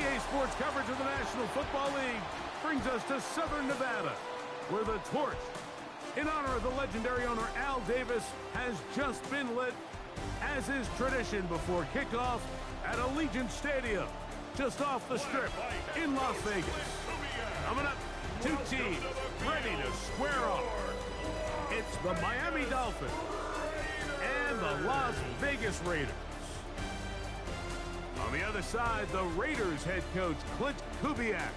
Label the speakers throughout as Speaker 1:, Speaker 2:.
Speaker 1: EA Sports coverage of the National Football League brings us to Southern Nevada, where the torch, in honor of the legendary owner Al Davis, has just been lit, as is tradition before kickoff at Allegiant Stadium, just off the Strip in Las Vegas. Coming up, two teams ready to square off. It's the Miami Dolphins and the Las Vegas Raiders. On the other side, the Raiders head coach Clint Kubiak.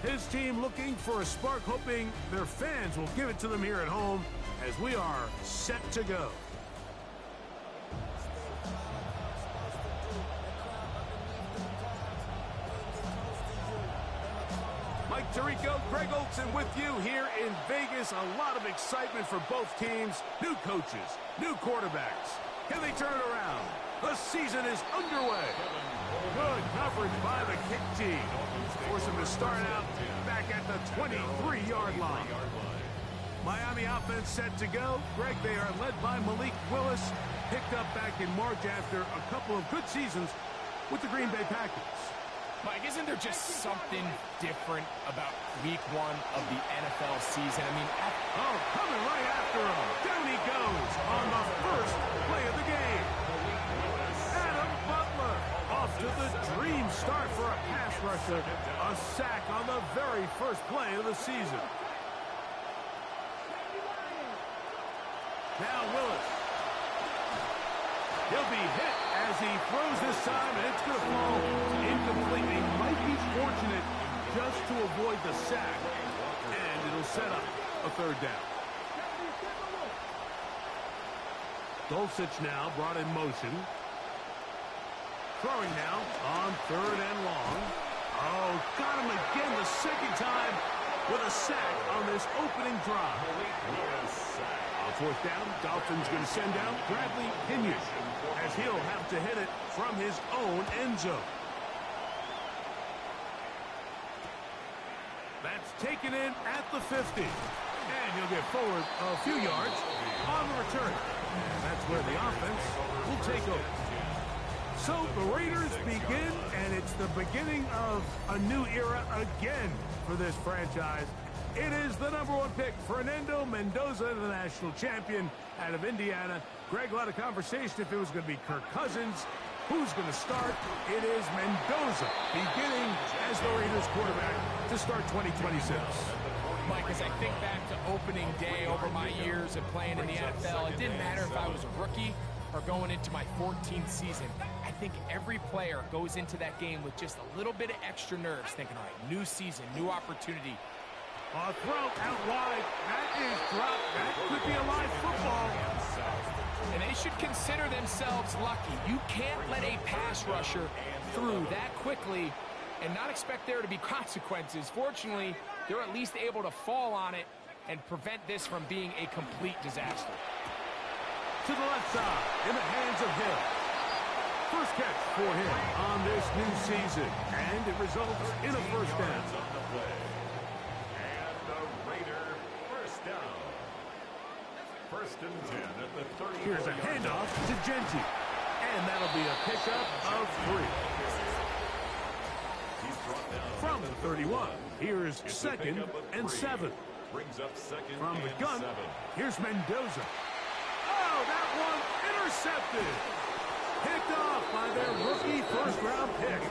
Speaker 1: His team looking for a spark, hoping their fans will give it to them here at home as we are set to go. Mike Tirico, Greg Olson with you here in Vegas. A lot of excitement for both teams. New coaches, new quarterbacks. Can they turn it around? The season is underway. Good coverage by the kick team. Force them to start out back at the 23-yard line. Miami offense set to go. Greg, they are led by Malik Willis, picked up back in March after a couple of good seasons with the Green Bay Packers.
Speaker 2: Mike, isn't there just something different about week one of the NFL season? I mean,
Speaker 1: coming right after him. Down he goes on the first play of the game. Adam Butler off to the dream start for a pass rusher. A sack on the very first play of the season. Now Willis. He'll be hit as he throws this time, and it's going to fall incomplete. He might be fortunate just to avoid the sack, and it'll set up a third down. Dulcich now brought in motion. Throwing now on third and long. Oh, got him again the second time with a sack on this opening drive. On fourth down, Dolphins going to send out Bradley Pinion, as he'll have to hit it from his own end zone. That's taken in at the 50. And he'll get forward a few yards on the return. That's where the offense will take over. So the Raiders begin, and it's the beginning of a new era again for this franchise. It is the #1 pick, Fernando Mendoza, the national champion out of Indiana. Greg, a lot of conversation if it was going to be Kirk Cousins. Who's going to start? It is Mendoza beginning as the Raiders quarterback to start 2026.
Speaker 2: Mike, as I think back to opening day over my years of playing in the NFL, it didn't matter if I was a rookie or going into my 14th season. I think every player goes into that game with just a little bit of extra nerves, thinking, all right, new season, new opportunity.
Speaker 1: A throw out wide. That is dropped. That could be a live football.
Speaker 2: And they should consider themselves lucky. You can't let a pass rusher through that quickly and not expect there to be consequences. Fortunately, they're at least able to fall on it and prevent this from being a complete disaster.
Speaker 1: To the left side, in the hands of Hill. First catch for him on this new season, and it results in a first down.
Speaker 3: First and 10 at the 30.
Speaker 1: Here's a handoff to Genty, and that'll be a pickup of 3. From the 31, here's second and 7.
Speaker 3: Brings up second
Speaker 1: from the gun,
Speaker 3: 7.
Speaker 1: Here's Mendoza. Oh, that one intercepted. Picked off by their rookie first-round pick.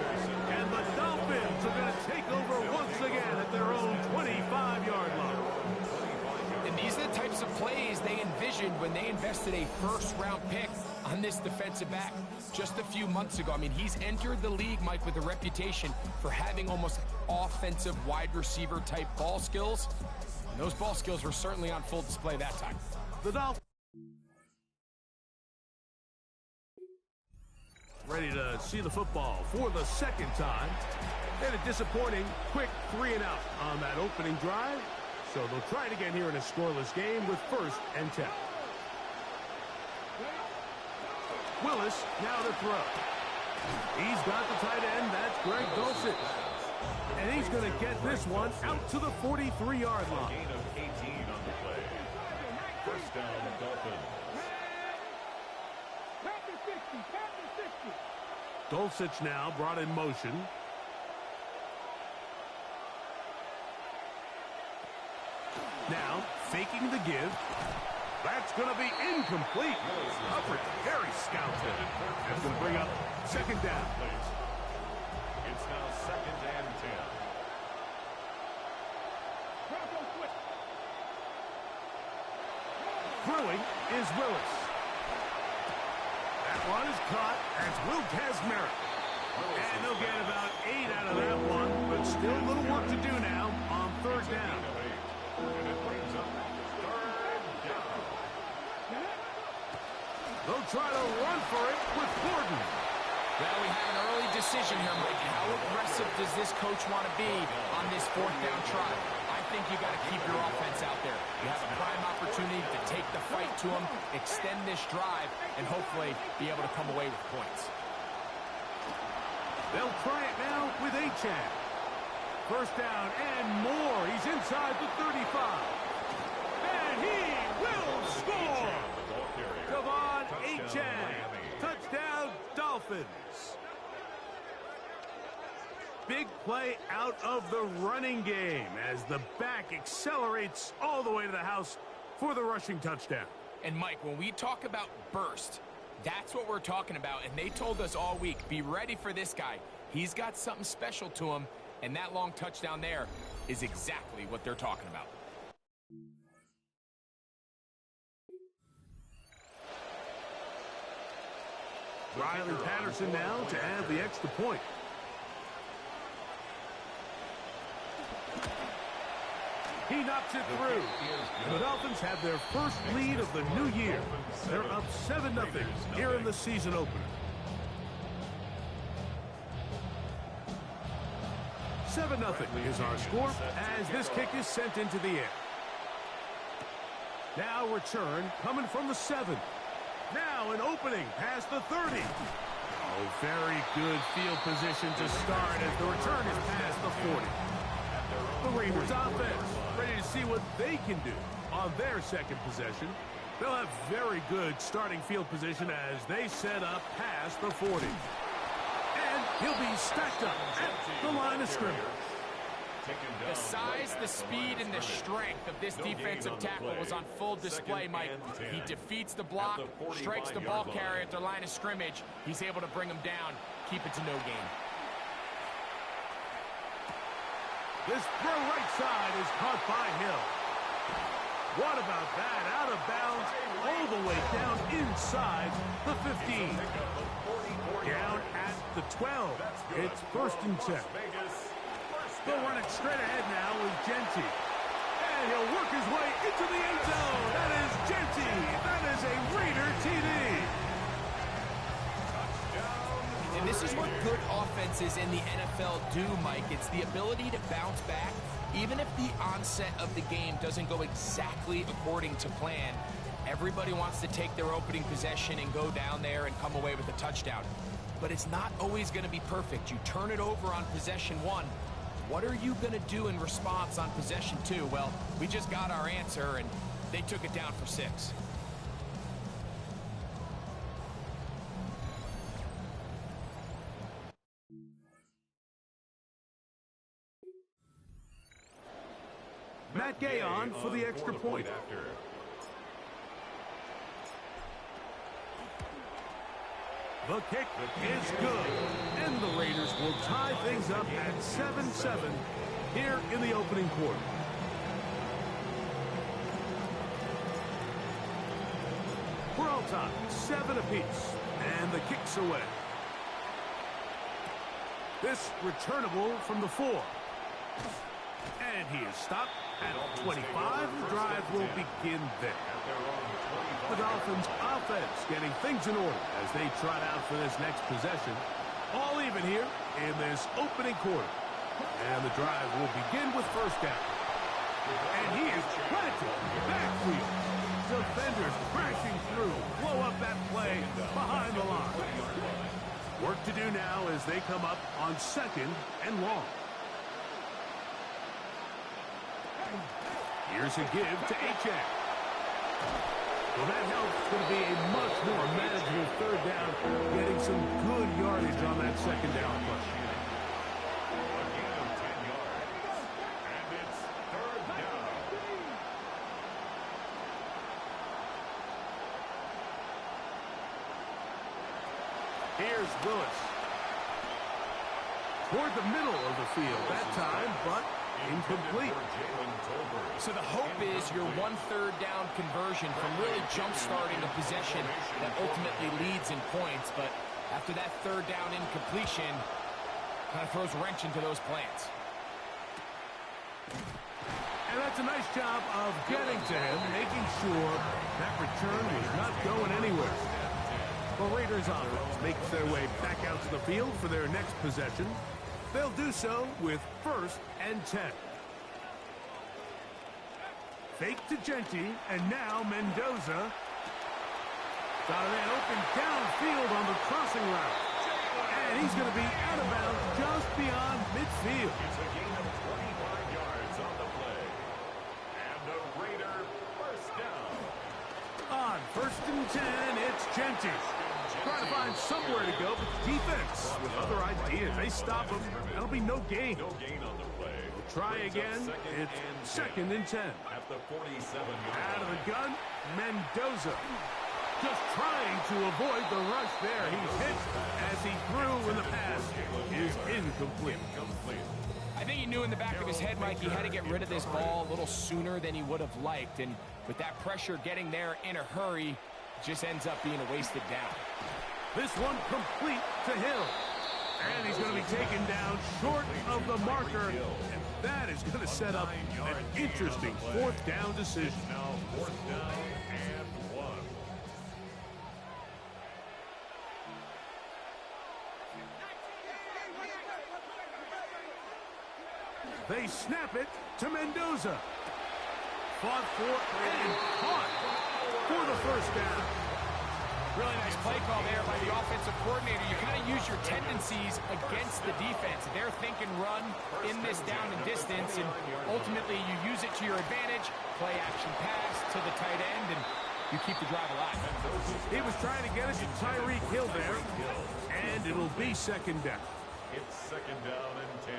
Speaker 1: And the Dolphins are going to take over once again at their own 25-yard line.
Speaker 2: And these are the types of plays they envisioned when they invested a first-round pick on this defensive back just a few months ago. I mean, he's entered the league, Mike, with a reputation for having almost offensive wide receiver type ball skills. And those ball skills were certainly on full display that time.
Speaker 1: The Dolphins ready to see the football for the second time. They had a disappointing quick 3-and-out on that opening drive. So they'll try it again here in a scoreless game with first and 10. Willis now to throw. He's got the tight end. That's Greg Dulcich. And he's going to get this one out to the 43-yard line.
Speaker 3: Gain of 18 on the play. First down, Dolphins.
Speaker 1: Dulcich now brought in motion. Now, faking the give. That's going to be incomplete. Coverage very scouted. That's going to bring up second down.
Speaker 3: It's now 2nd and 10.
Speaker 1: Throwing is Willis. That one is caught as Will Kazmarek. And they'll get about 8 out of that one, but still a little work to do now on third down.
Speaker 3: And it brings up 3rd down.
Speaker 1: They'll try to run for it with Gordon.
Speaker 2: Well, we have an early decision here, Mike. How aggressive does this coach want to be on this 4th down try? I think you got to keep your offense out there. You have a prime opportunity to take the fight to them, extend this drive, and hopefully be able to come away with points.
Speaker 1: They'll try it now with Achane. First down and more. He's inside the 35. And he will score! Devon Achane. Touchdown, Dolphins. Big play out of the running game as the back accelerates all the way to the house for the rushing touchdown.
Speaker 2: And, Mike, when we talk about burst, that's what we're talking about. And they told us all week, be ready for this guy. He's got something special to him, and that long touchdown there is exactly what they're talking about.
Speaker 1: Riley Patterson now to add the extra point. He knocks it through. And the Dolphins have their first lead of the new year. They're up 7-0 here in the season opener. 7-0 is our score as this kick is sent into the air. Now return coming from the 7. Now an opening past the 30. Oh, very good field position to start as the return is past the 40. The Raiders offense ready to see what they can do on their second possession. They'll have very good starting field position as they set up past the 40. And he'll be stacked up at the line of scrimmage.
Speaker 2: The size, the speed, and the strength of this defensive tackle was on full display, Mike. He defeats the block, strikes the ball carrier at their line of scrimmage. He's able to bring him down, keep it to no gain.
Speaker 1: This throw right side is caught by Hill. What about that? Out of bounds, all the way down inside the 15. Down at the 12. It's 1st and 10. They'll run it straight ahead now with Genty. And he'll work his way into the end zone. That is Genty. That is a Raider TD.
Speaker 2: And this is what good offenses in the NFL do, Mike. It's the ability to bounce back. Even if the onset of the game doesn't go exactly according to plan, everybody wants to take their opening possession and go down there and come away with a touchdown. But it's not always going to be perfect. You turn it over on possession 1. What are you going to do in response on possession 2? Well, we just got our answer, and they took it down for 6.
Speaker 1: Matt Gay on for the extra point. The kick is good, and the Raiders will tie things up at 7-7 here in the opening quarter. We're all tied, 7 apiece, and the kick's away. This returnable from the 4. And he is stopped at 25. The drive will begin there. The Dolphins offense getting things in order as they trot out for this next possession. All even here in this opening quarter. And the drive will begin with 1st down. And he is planted backfield. Defenders crashing through. Blow up that play behind the line. Work to do now as they come up on 2nd and long. Here's a give to Achane. Well, that helps. It's going to be a much more manageable 3rd down, getting some good yardage on that 2nd down push.
Speaker 3: A gain of 10 yards. And it's 3rd down.
Speaker 1: Here's Willis. Toward the middle of the field that time, but incomplete.
Speaker 2: So the hope is your 1/3 down conversion from really jump-starting a possession that ultimately leads in points. But after that 3rd down incompletion, kind of throws a wrench into those plans.
Speaker 1: And that's a nice job of getting to him, making sure that return was not going anywhere. The Raiders offense makes their way back out to the field for their next possession. They'll do so with 1st and 10. Fake to Genti, and now Mendoza. Got a man open downfield on the crossing route. And he's going to be out of bounds just beyond midfield.
Speaker 3: It's a gain of 25 yards on the play. And the Raider first down.
Speaker 1: On 1st and 10, it's Genti. Trying to find somewhere to go, but the defense with other ideas. They stop him. That'll be no gain.
Speaker 3: No gain on the play.
Speaker 1: Try again. It's 2nd and 10.
Speaker 3: At the 47-yard
Speaker 1: Out of the gun, Mendoza. Just trying to avoid the rush there. He's hit as he threw, and the pass is incomplete.
Speaker 2: I think he knew in the back of his head, Mike, he had to get rid of this ball a little sooner than he would have liked. And with that pressure getting there in a hurry, it just ends up being a wasted down.
Speaker 1: This one complete to Hill. And he's going to be taken down short of the marker. And that is going to set up an interesting 4th down decision.
Speaker 3: Now 4th down and 1.
Speaker 1: They snap it to Mendoza. Fought for and caught for the 1st down.
Speaker 2: Really nice play call there by the offensive coordinator. You kind of use your tendencies against the defense. They're thinking run in this down and distance, and ultimately you use it to your advantage. Play action pass to the tight end, and you keep the drive alive.
Speaker 1: He was trying to get it to Tyreek Hill there, and it'll be 2nd down.
Speaker 3: It's 2nd down and 10.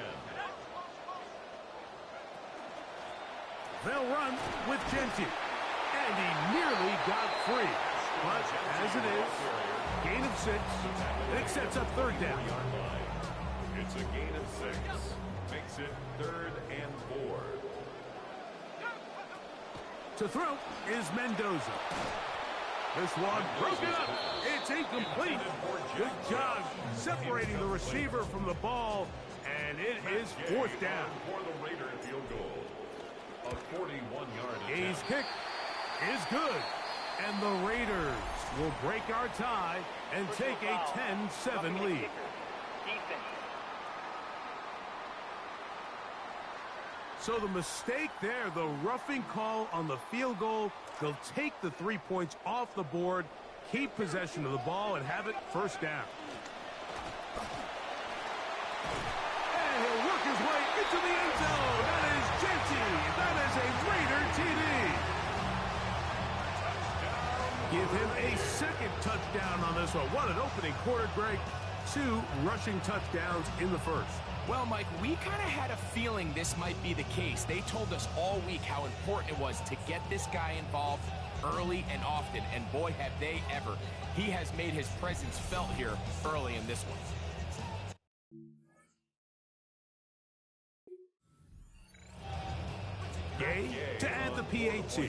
Speaker 1: They'll run with Genti, and he nearly got free. But as it is, gain of 6, and it sets up 3rd down.
Speaker 3: It's a gain of 6. Makes it 3rd and 4.
Speaker 1: To throw is Mendoza. This one broken up. It's incomplete. Good job separating the receiver from the ball, and it is 4th down.
Speaker 3: For the Raider field goal. A 41-yard
Speaker 1: His kick is good. And the Raiders will break our tie and take a 10-7 lead. So the mistake there, the roughing call on the field goal, they'll take the 3 points off the board, keep possession of the ball, and have it 1st down. And he'll work his way into the end zone. That is Genti. That is a Raider TD. Give him a 2nd touchdown on this one. What an opening quarter, Greg. 2 rushing touchdowns in the 1st.
Speaker 2: Well, Mike, we kind of had a feeling this might be the case. They told us all week how important it was to get this guy involved early and often, and boy, have they ever. He has made his presence felt here early in this one.
Speaker 1: Gay to add the PAT.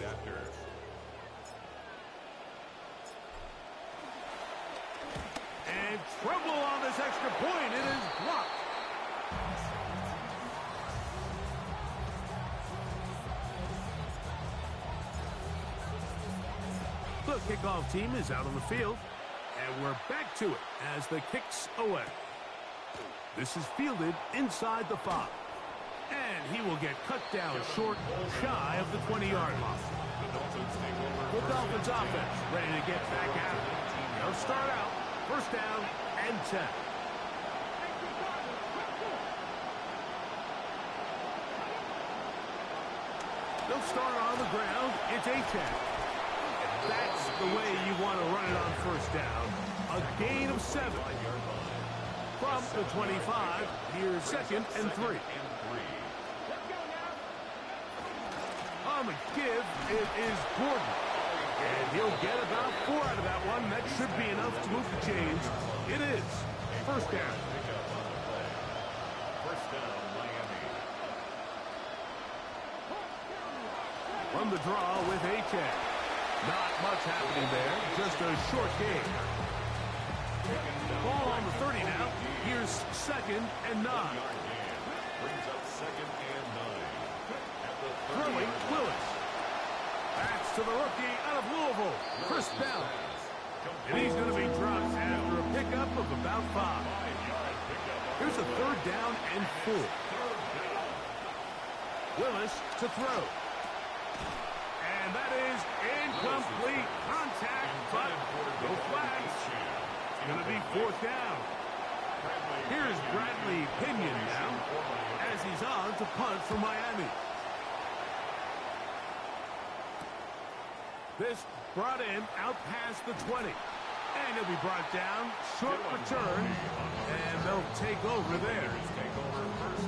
Speaker 1: And trouble on this extra point. It is blocked. The kickoff team is out on the field, and we're back to it as the kick's away. This is fielded inside the 5, and he will get cut down short, shy of the 20-yard line. The Dolphins offense ready to get back at it. They'll start out 1st down and 10. They'll start on the ground. It's a 10. That's the way you want to run it on 1st down. A gain of 7. From the 25, here's 2nd and 3. On the give, it is Gordon. And he'll get about 4 out of that one. That should be enough to move the chains. It is first down.
Speaker 3: First down, Miami.
Speaker 1: From the draw with A-Check. Not much happening there. Just a short game. Ball on the 30 now. Here's second and 9.
Speaker 3: Brings up second and 9. At the
Speaker 1: Throwing Willis. That's to the rookie out of Louisville, Chris Bell. And he's going to be dropped after a pickup of about 5. Here's a third down and 4. Willis to throw. And that is incomplete contact, but no flags. It's going to be fourth down. Here's Bradley Pinion now as he's on to punt for Miami. This brought in out past the 20. And he'll be brought down, short return, and they'll take over there.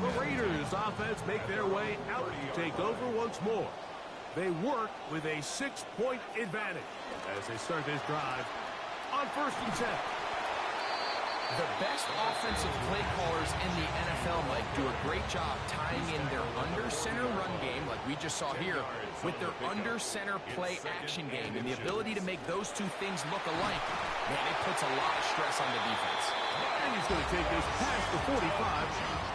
Speaker 1: The Raiders offense make their way out to take over once more. They work with a 6-point advantage as they start this drive on first and 10.
Speaker 2: The best offensive play callers in the NFL, Mike, do a great job tying in their under-center run game, like we just saw here, with their under-center play action game. And the ability to make those two things look alike, man, it puts a lot of stress on the defense.
Speaker 1: And he's going to take this past the 45.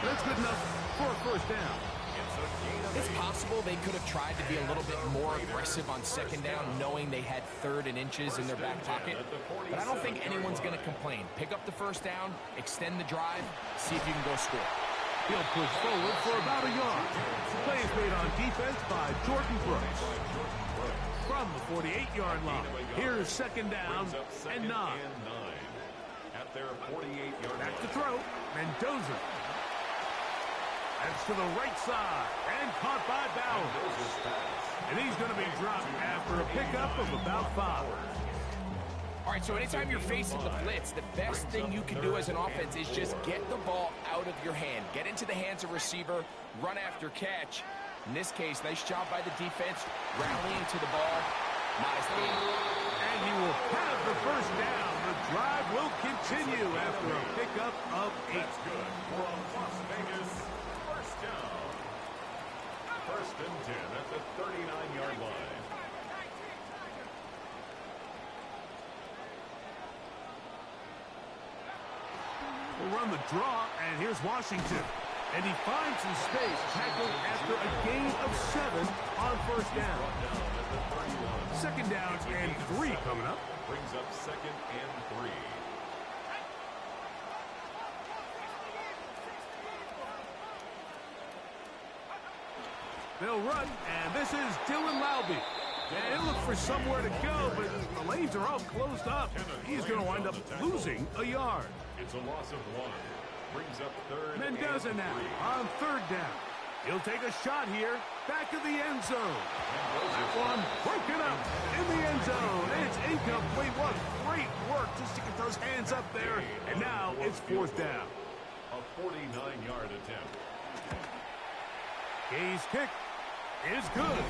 Speaker 1: That's good enough for a first down.
Speaker 2: It's possible they could have tried to be a little bit more aggressive on second down, knowing they had third and inches in their back pocket. But I don't think anyone's going to complain. Pick up the first down, extend the drive, see if you can go score.
Speaker 1: He'll push forward for about a yard. Play is made on defense by Jordan Brooks. From the 48-yard line, here's second down and 9.
Speaker 3: At their 48-yard line.
Speaker 1: Back to throw, Mendoza. That's to the right side, and caught by Bowers. And he's going to be dropped after a pickup of about 5.
Speaker 2: All right, so anytime you're facing the blitz, the best thing you can do as an offense is just get the ball out of your hand. Get into the hands of receiver, run after catch. In this case, nice job by the defense, rallying to the ball. Not as the game.
Speaker 1: And he will have the first down. The drive will continue after a pickup of 8.
Speaker 3: That's good for a Las Vegas first down. First and 10 at the 39-yard line.
Speaker 1: We'll run the draw, and here's Washington. And he finds some space, tackled after a gain of 7 on first down. Second down and 3 coming up.
Speaker 3: Brings up second and 3.
Speaker 1: They'll run, and this is Dylan Laube. And he'll look for somewhere to go, but the lanes are all closed up. He's going to wind up losing a yard.
Speaker 3: It's a loss of 1. Brings up third
Speaker 1: Mendoza
Speaker 3: and
Speaker 1: now
Speaker 3: 3.
Speaker 1: on third down. He'll take a shot here, back of the end zone. That one broken up in the end zone. It's incomplete. What great work just to get those hands up there. And now it's fourth down.
Speaker 3: A 49-yard attempt.
Speaker 1: Gay's kick is good.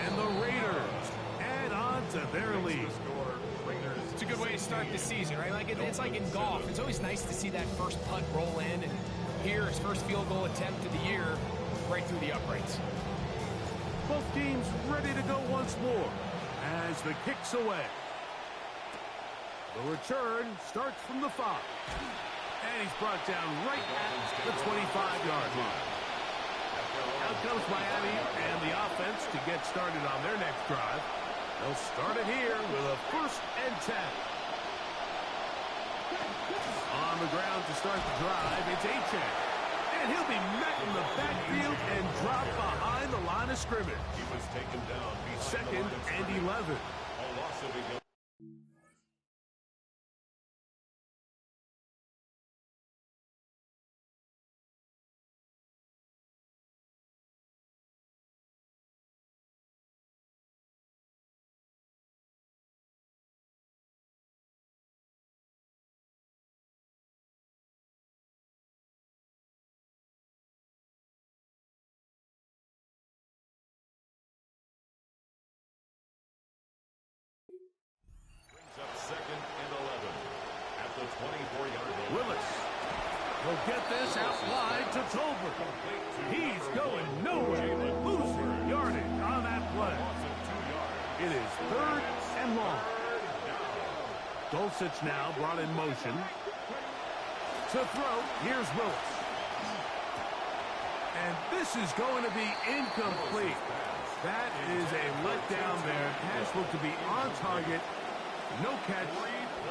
Speaker 1: And the Raiders add on to their lead.
Speaker 2: It's a good way to start the season, right? Like it's like in golf. It's always nice to see that first putt roll in, and here his first field goal attempt of the year, right through the uprights.
Speaker 1: Both teams ready to go once more as the kick's away. The return starts from the 5. And he's brought down right at the 25-yard line. Out comes Miami and the offense to get started on their next drive. They'll start it here with a first and 10. On the ground to start the drive, it's A-Check. And he'll be met in the backfield and dropped behind the line of scrimmage.
Speaker 3: He was taken down.
Speaker 1: Second and 11.
Speaker 3: A loss of
Speaker 1: Willis will get this out wide to Tolbert. He's going nowhere, losing yardage on that play. It is 3rd and long. Dulcich now brought in motion. To throw, here's Willis. And this is going to be incomplete. That is a letdown there. Pass looked to be on target. No catch.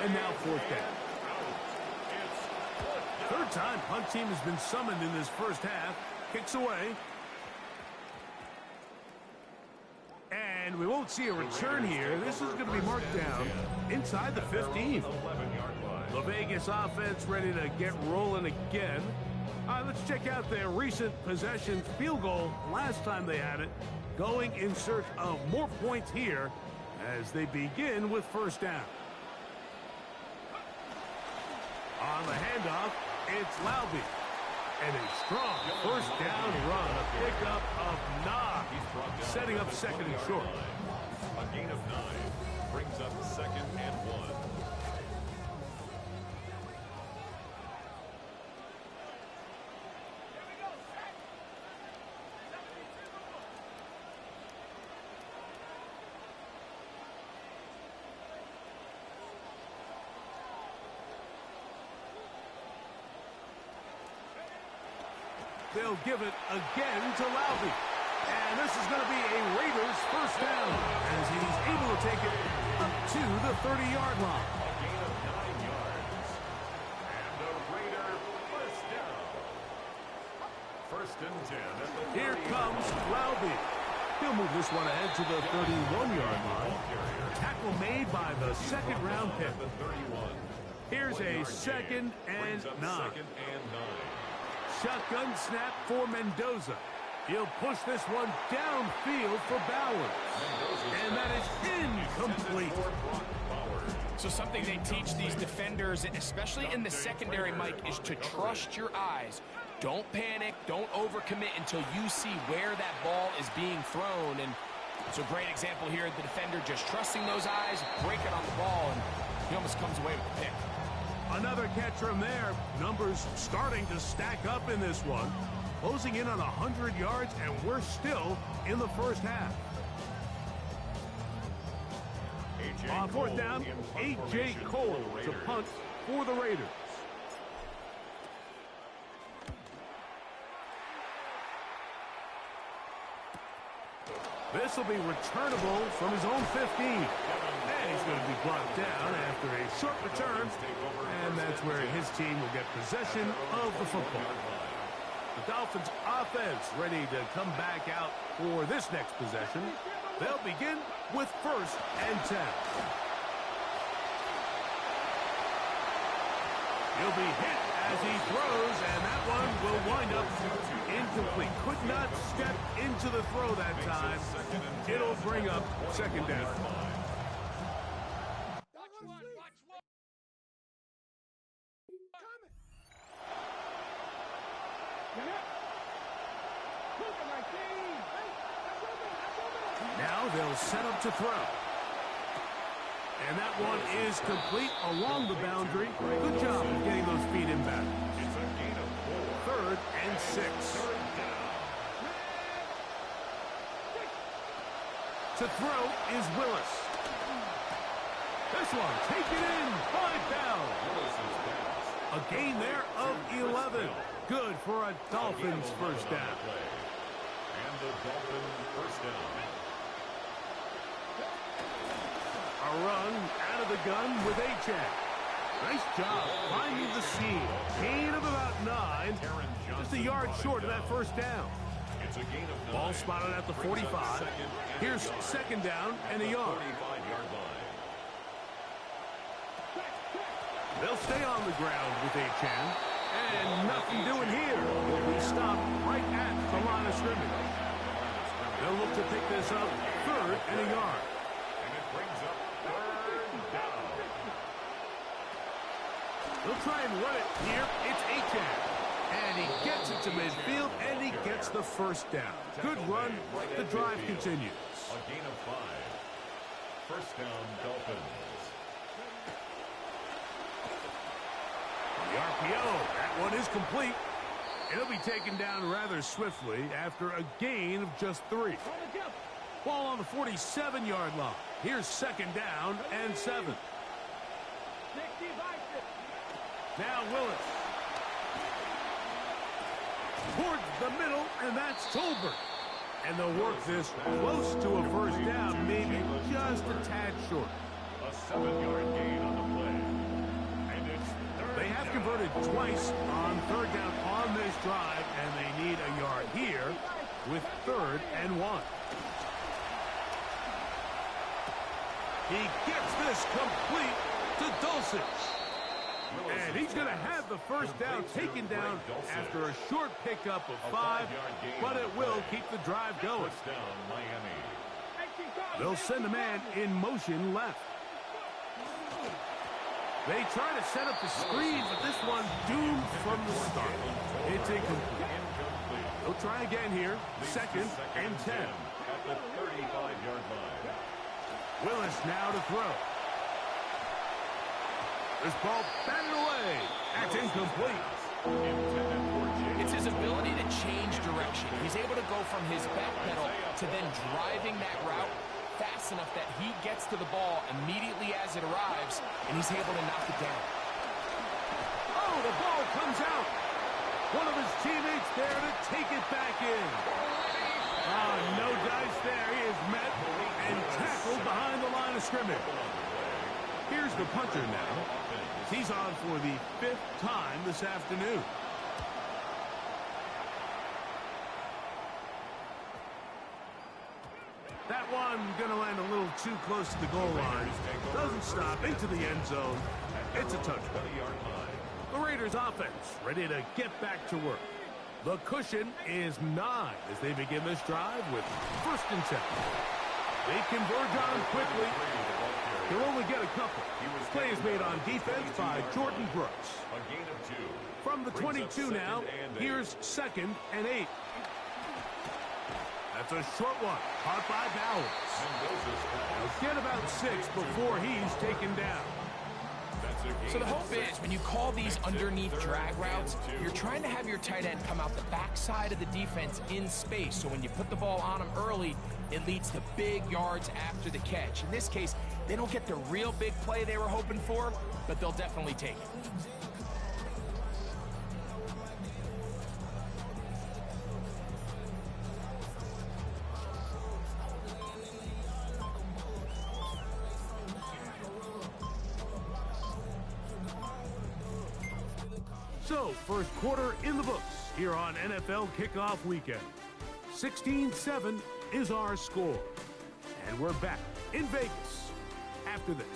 Speaker 1: And now 4th down. 3rd time punt team has been summoned in this first half. Kicks away. And we won't see a return here. This is going to be marked down inside the 15. The Vegas offense ready to get rolling again. All right, let's check out their recent possessions. Field goal last time they had it. Going in search of more points here as they begin with 1st down. On the handoff, it's Laube. And a strong 1st down run. A pickup of 9. Setting up 2nd and short.
Speaker 3: A gain of 9 brings up 2nd and 1.
Speaker 1: They'll give it again to Laube. And this is going to be a Raiders 1st down as he's able to take it up to the 30-yard line.
Speaker 3: A gain of 9 yards. And a Raider 1st down. 1st and 10 at the 30.
Speaker 1: Here comes Laube. He'll move this one ahead to the 31-yard line. Tackle made by the 2nd-round pick. Here's a 2nd and 9.
Speaker 3: 2nd and 9.
Speaker 1: Shotgun snap for Mendoza. He'll push this one downfield for Bowers. And that is incomplete.
Speaker 2: So something they teach these defenders, especially in the secondary, Mike, is to trust your eyes. Don't panic. Don't overcommit until you see where that ball is being thrown. And it's a great example here. The defender just trusting those eyes, breaking on the ball, and he almost comes away with the pick.
Speaker 1: Another catch from there. Numbers starting to stack up in this one. Closing in on 100 yards, and we're still in the first half. On 4th down, A.J. Cole to punt for the Raiders. This will be returnable from his own 15. And he's going to be brought down after a short return. And that's where his team will get possession of the football. The Dolphins offense ready to come back out for this next possession. They'll begin with 1st and 10. He'll be hit as he throws, and that one will wind up incomplete. Could not step into the throw that time. It'll bring up 2nd down. Now they'll set up to throw. And that one is complete along the boundary. Good job of getting those feet in back.
Speaker 3: It's a gain of 4.
Speaker 1: 3rd and 6. To throw is Willis. This one taken in by Bell. A gain there of 11. Good for a Dolphins 1st down.
Speaker 3: And the Dolphins 1st down.
Speaker 1: A run out of the gun with Achane. Nice job finding the seam. Gain of about 9. Just a yard short of that 1st down.
Speaker 3: It's a gain of 9.
Speaker 1: Ball spotted at the 45. Here's 2nd down and a yard.
Speaker 3: 45-yard line.
Speaker 1: They'll stay on the ground with Achane. And nothing doing here. He'll be stopped right at the line of scrimmage. They'll look to pick this up 3rd and a yard.
Speaker 3: And it brings up 3rd down.
Speaker 1: They'll try and run it here. It's Achane. And he gets it to midfield, and he gets the 1st down. Good run. The drive continues.
Speaker 3: A gain of 5. 1st down, Dolphins.
Speaker 1: The RPO, that one is complete. It'll be taken down rather swiftly after a gain of just 3. Ball on the 47-yard line. Here's second down and 7. Now Willis. Towards the middle, and that's Tolbert. And they'll work this close to a first down, maybe just a tad short.
Speaker 3: A 7-yard gain on the play. And it's
Speaker 1: They have converted twice on third down on this drive, and they need a yard here with 3rd and 1. He gets this complete to Dulcich. And he's going to have the first down taken down after a short pickup of 5, but it will keep the drive going.
Speaker 3: first down, Miami.
Speaker 1: They'll send a man in motion left. They try to set up the screen, but this one doomed from the start. It's incomplete. They'll try again here. 2nd and 10.
Speaker 3: At the 35-yard line.
Speaker 1: Willis now to throw. This ball batted away. That's incomplete.
Speaker 3: Intended for James.
Speaker 2: It's his ability to change direction. He's able to go from his back pedal to then driving that route fast enough that he gets to the ball immediately as it arrives, and he's able to knock it down.
Speaker 1: Oh, the ball comes out. One of his teammates there to take it back in. Oh, no dice there. He is met and tackled behind the line of scrimmage. Here's the punter now. He's on for the 5th time this afternoon. That one going to land a little too close to the goal line. Doesn't stop into the end zone. It's a touchdown. The Raiders offense ready to get back to work. The cushion is 9 as they begin this drive with 1st and 10. They converge on him quickly. He'll only get a couple. Play is made on defense by Jordan Brooks.
Speaker 3: A gain of 2.
Speaker 1: From the 22 now, here's 2nd and 8. That's a short one, caught by Bowers. He'll get about 6 before he's taken down.
Speaker 2: So the hope is when you call these underneath drag routes, you're trying to have your tight end come out the backside of the defense in space. So when you put the ball on him early, it leads to big yards after the catch. In this case, they don't get the real big play they were hoping for, but they'll definitely take it.
Speaker 1: So, first quarter in the books here on NFL Kickoff Weekend. 16-7 is our score. And we're back in Vegas after this.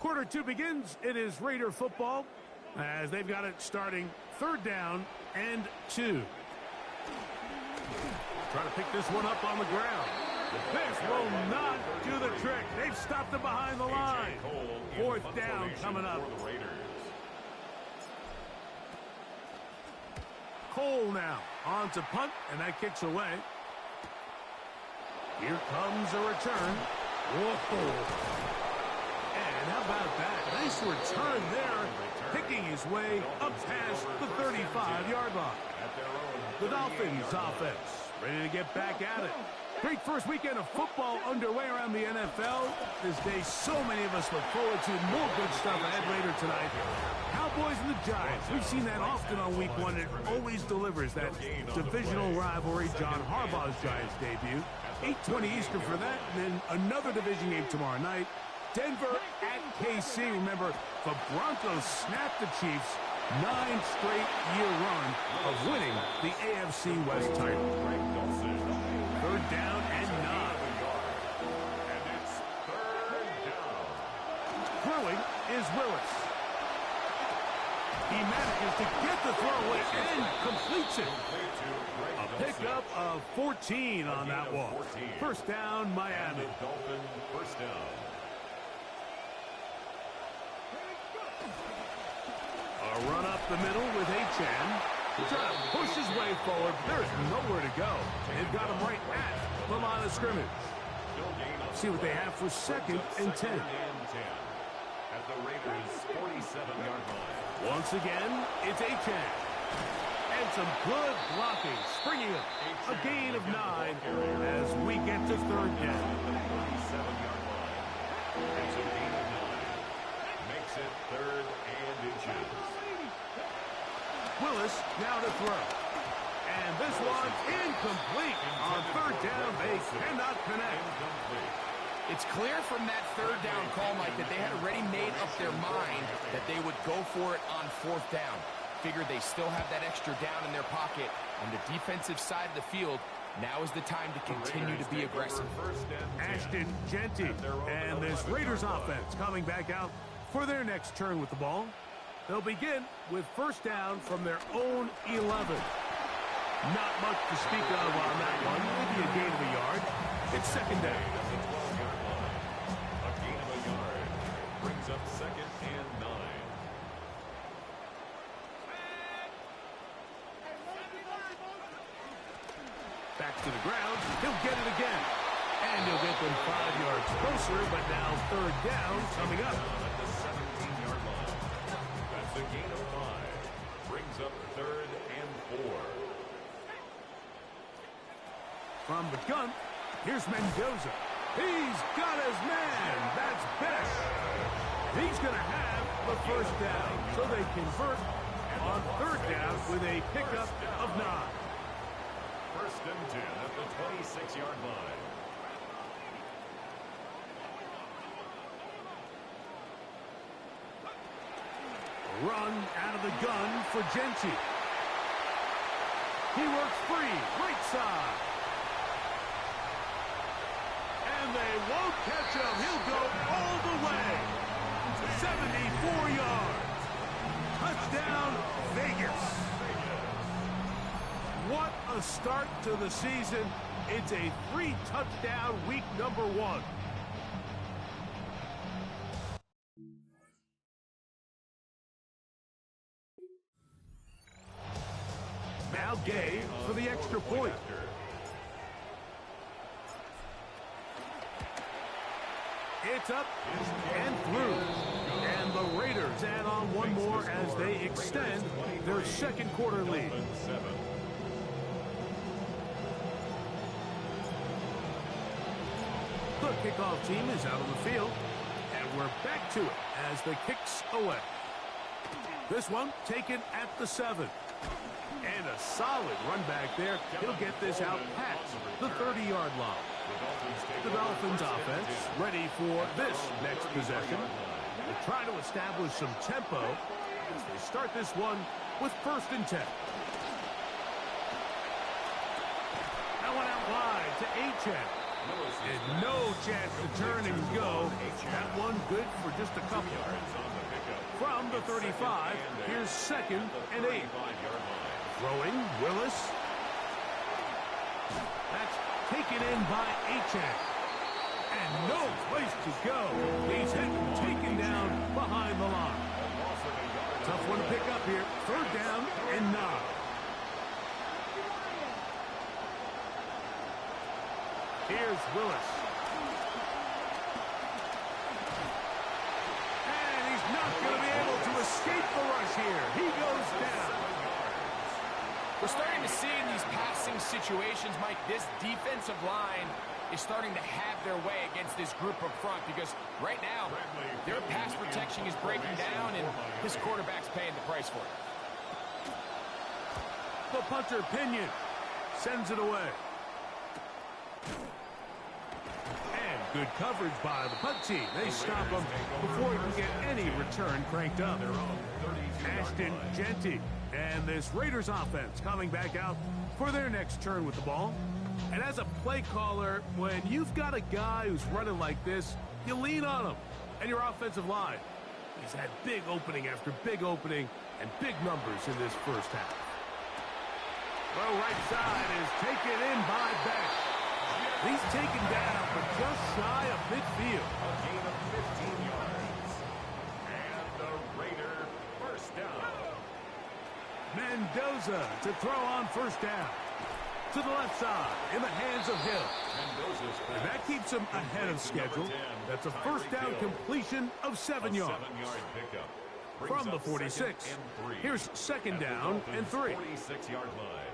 Speaker 1: Quarter 2 begins. It is Raider football as they've got it starting 3rd down and 2. Trying to pick this one up on the ground. This will not do the trick. They've stopped him behind the line. 4th down coming up. Cole now on to punt, and that kicks away. Here comes a return. Whoa. And how about that? Nice return there, picking his way up past the 35-yard line. The Dolphins offense ready to get back at it. Great first weekend of football underway around the NFL. This day, so many of us look forward to more good stuff ahead later tonight. Cowboys and the Giants. We've seen that often on week 1. It always delivers that divisional rivalry. John Harbaugh's Giants debut. 8:20 Eastern for that. And then another division game tomorrow night. Denver at KC. Remember, the Broncos snapped the Chiefs' 9-straight-year run of winning the AFC West title. 3rd down and 9.
Speaker 3: And it's 3rd down.
Speaker 1: Throwing is Willis. He manages to get the throw away and completes it. A pickup of 14 on that one. 1st down, Miami.
Speaker 3: Dolphin, 1st down.
Speaker 1: A run up the middle with Achane. Trying to push his way forward. There's nowhere to go. They've got him right at the line of scrimmage. See what they have for second and 10.
Speaker 3: At the Raiders' 47-yard line.
Speaker 1: Once again, it's Achan. And some good blocking, springing up. A gain of 9 as we get to third down.
Speaker 3: The 47-yard line. It's a gain of 9. Makes it third and inches.
Speaker 1: Willis now to throw. And this one incomplete. On third down, they cannot connect.
Speaker 2: It's clear from that third down call, Mike, that they had already made up their mind that they would go for it on fourth down. Figured they still have that extra down in their pocket on the defensive side of the field. Now is the time to continue to be aggressive.
Speaker 1: Ashton Genty and this Raiders offense coming back out for their next turn with the ball. They'll begin with first down from their own 11. Not much to speak of on that one. Maybe a gain of a yard. It's second down.
Speaker 3: A gain of a yard brings up second and 9.
Speaker 1: Back to the ground. He'll get it again. And he'll get them 5 yards closer, but now third down coming up.
Speaker 3: At the 17-yard line. That's a gain of 5. Brings up third and 4.
Speaker 1: From the gun, here's Mendoza. He's got his man. That's Best. He's going to have the first down. So they convert on third down with a pickup of 9.
Speaker 3: First and 10 at the 26-yard line.
Speaker 1: Run out of the gun for Genty. He works free, right side. And they won't catch him. He'll go all the way. 74 yards. Touchdown, Vegas. What a start to the season. It's a 3-touchdown week number 1. Now Gay for the extra point. It's up and through. And the Raiders add on one more as they extend their second quarter lead. The kickoff team is out on the field. And we're back to it as the kick's away. This one taken at the 7. And a solid run back there. He'll get this out past the 30-yard line. The Dolphins offense ready for this next possession. They're trying to establish some tempo as they start this one with first and 10. That one out wide to Achan. And no chance to turn and go. That one good for just a couple. From the 35, here's second and 8. Throwing, Willis. That's taken in by Achan. And no place to go. He's hit and taken down behind the line. Tough one to pick up here. Third down and 9. Here's Willis. And he's not going to be able to escape the rush here. He goes down.
Speaker 2: We're starting to see in these passing situations, Mike, this defensive line is starting to have their way against this group up front because right now their pass protection is breaking down and this quarterback's paying the price for it.
Speaker 1: The punter, Pinion, sends it away. And good coverage by the punt team. They stop him before he can get any return cranked up. Ashton Genty and this Raiders offense coming back out for their next turn with the ball. And as a play caller, when you've got a guy who's running like this, you lean on him and your offensive line. He's had big opening after big opening and big numbers in this first half. Well, right side is taken in by Beck. He's taken down but just shy of midfield.
Speaker 3: A gain of 15 yards. And the Raider first down.
Speaker 1: Mendoza to throw on first down. to the left side in the hands of Hill. And that keeps him ahead of schedule. That's a first down completion of 7 yards. From the 46, here's second down and 3.
Speaker 3: 46-yard line.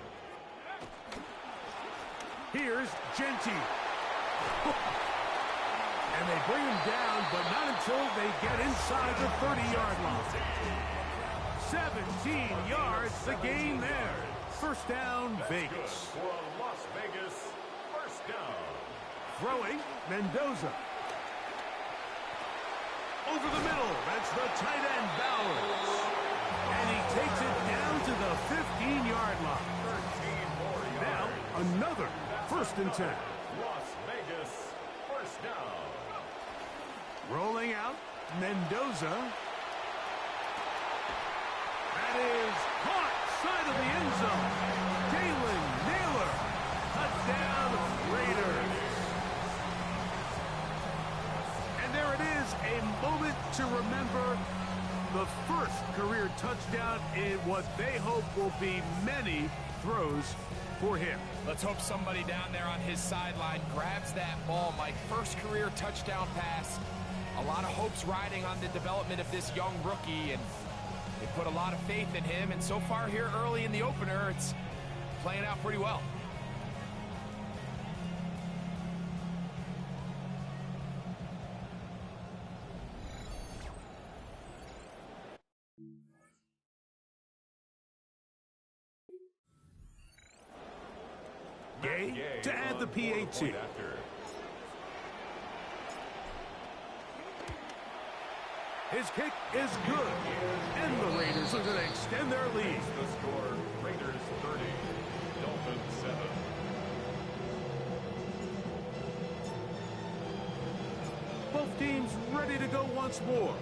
Speaker 1: Here's Genty. And they bring him down, but not until they get inside the 30-yard line. 17 yards, the gain there. First down, Vegas.
Speaker 3: For a Las Vegas first down.
Speaker 1: Throwing, Mendoza. Over the middle, that's the tight end, Bowers. And he takes it down to the 15-yard line.
Speaker 3: 13 more yards.
Speaker 1: Now, another first and 10.
Speaker 3: Las Vegas first down.
Speaker 1: Rolling out, Mendoza. That is caught, side of the end zone. Jalen Naylor, touchdown Raiders. And there it is, a moment to remember, the first career touchdown in what they hope will be many throws for him.
Speaker 2: Let's hope somebody down there on his sideline grabs that ball. Mike, first career touchdown pass. A lot of hopes riding on the development of this young rookie, and they put a lot of faith in him, and so far here early in the opener, it's playing out pretty well.
Speaker 1: Gay to add the PAT. His kick is good, and the Raiders are going to extend their lead.
Speaker 3: The score, Raiders 30, Dolphins 7.
Speaker 1: Both teams ready to go once more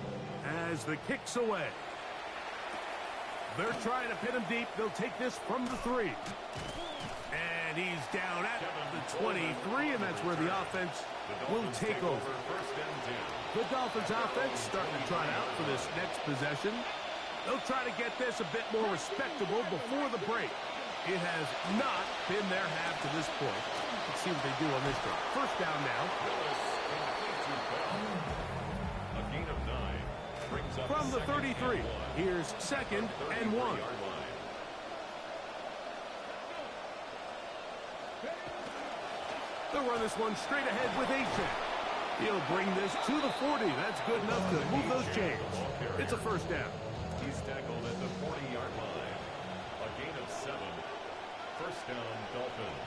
Speaker 1: as the kick's away. They're trying to pin him deep. They'll take this from the 3. And he's down at the 23, and that's where the offense will take over.
Speaker 3: First and 10.
Speaker 1: The Dolphins offense starting to try out for this next possession. They'll try to get this a bit more respectable before the break. It has not been their half to this point. Let's see what they do on this drive. First down now.
Speaker 3: A gain of 9. Brings up
Speaker 1: From the 33, here's second and 1. They'll run this one straight ahead with Achane. He'll bring this to the 40. That's good enough to move those chains. It's a first down.
Speaker 3: He's tackled at the 40-yard line. A gain of 7. First down, Dolphins.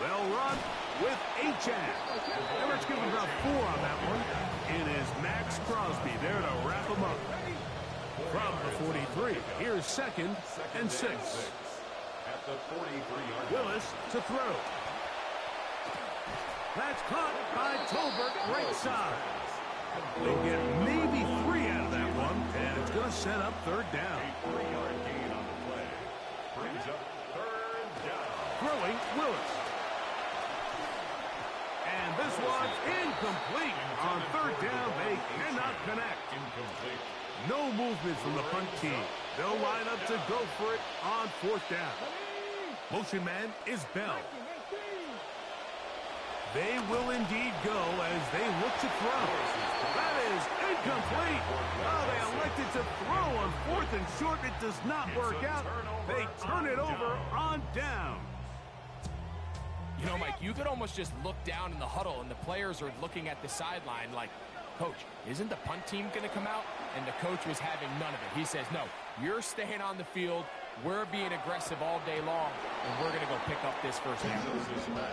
Speaker 1: Well run with Achane. And let's give him about 4 on that one. It is Max Crosby there to wrap him up. From the 43, here's second and 6.
Speaker 3: At the 43-yard line.
Speaker 1: Willis to throw. That's caught by Tolbert, right side. They'll get maybe 3 out of that one, and it's going to set up third down.
Speaker 3: A 3-yard gain on the play. Brings up third down.
Speaker 1: Throwing, Willis. And this one's incomplete. On third down, they cannot connect.
Speaker 3: Incomplete.
Speaker 1: No movement from the punt team. They'll line up to go for it on fourth down. Motion man is Bell. They will indeed go as they look to throw. That is incomplete. Oh, they elected to throw on 4th and short. It does not work out. They turn it over on down.
Speaker 2: You know, Mike, you could almost just look down in the huddle, and the players are looking at the sideline like, Coach, isn't the punt team going to come out? And the coach was having none of it. He says, no, you're staying on the field. We're being aggressive all day long, and we're going to go pick up this first down.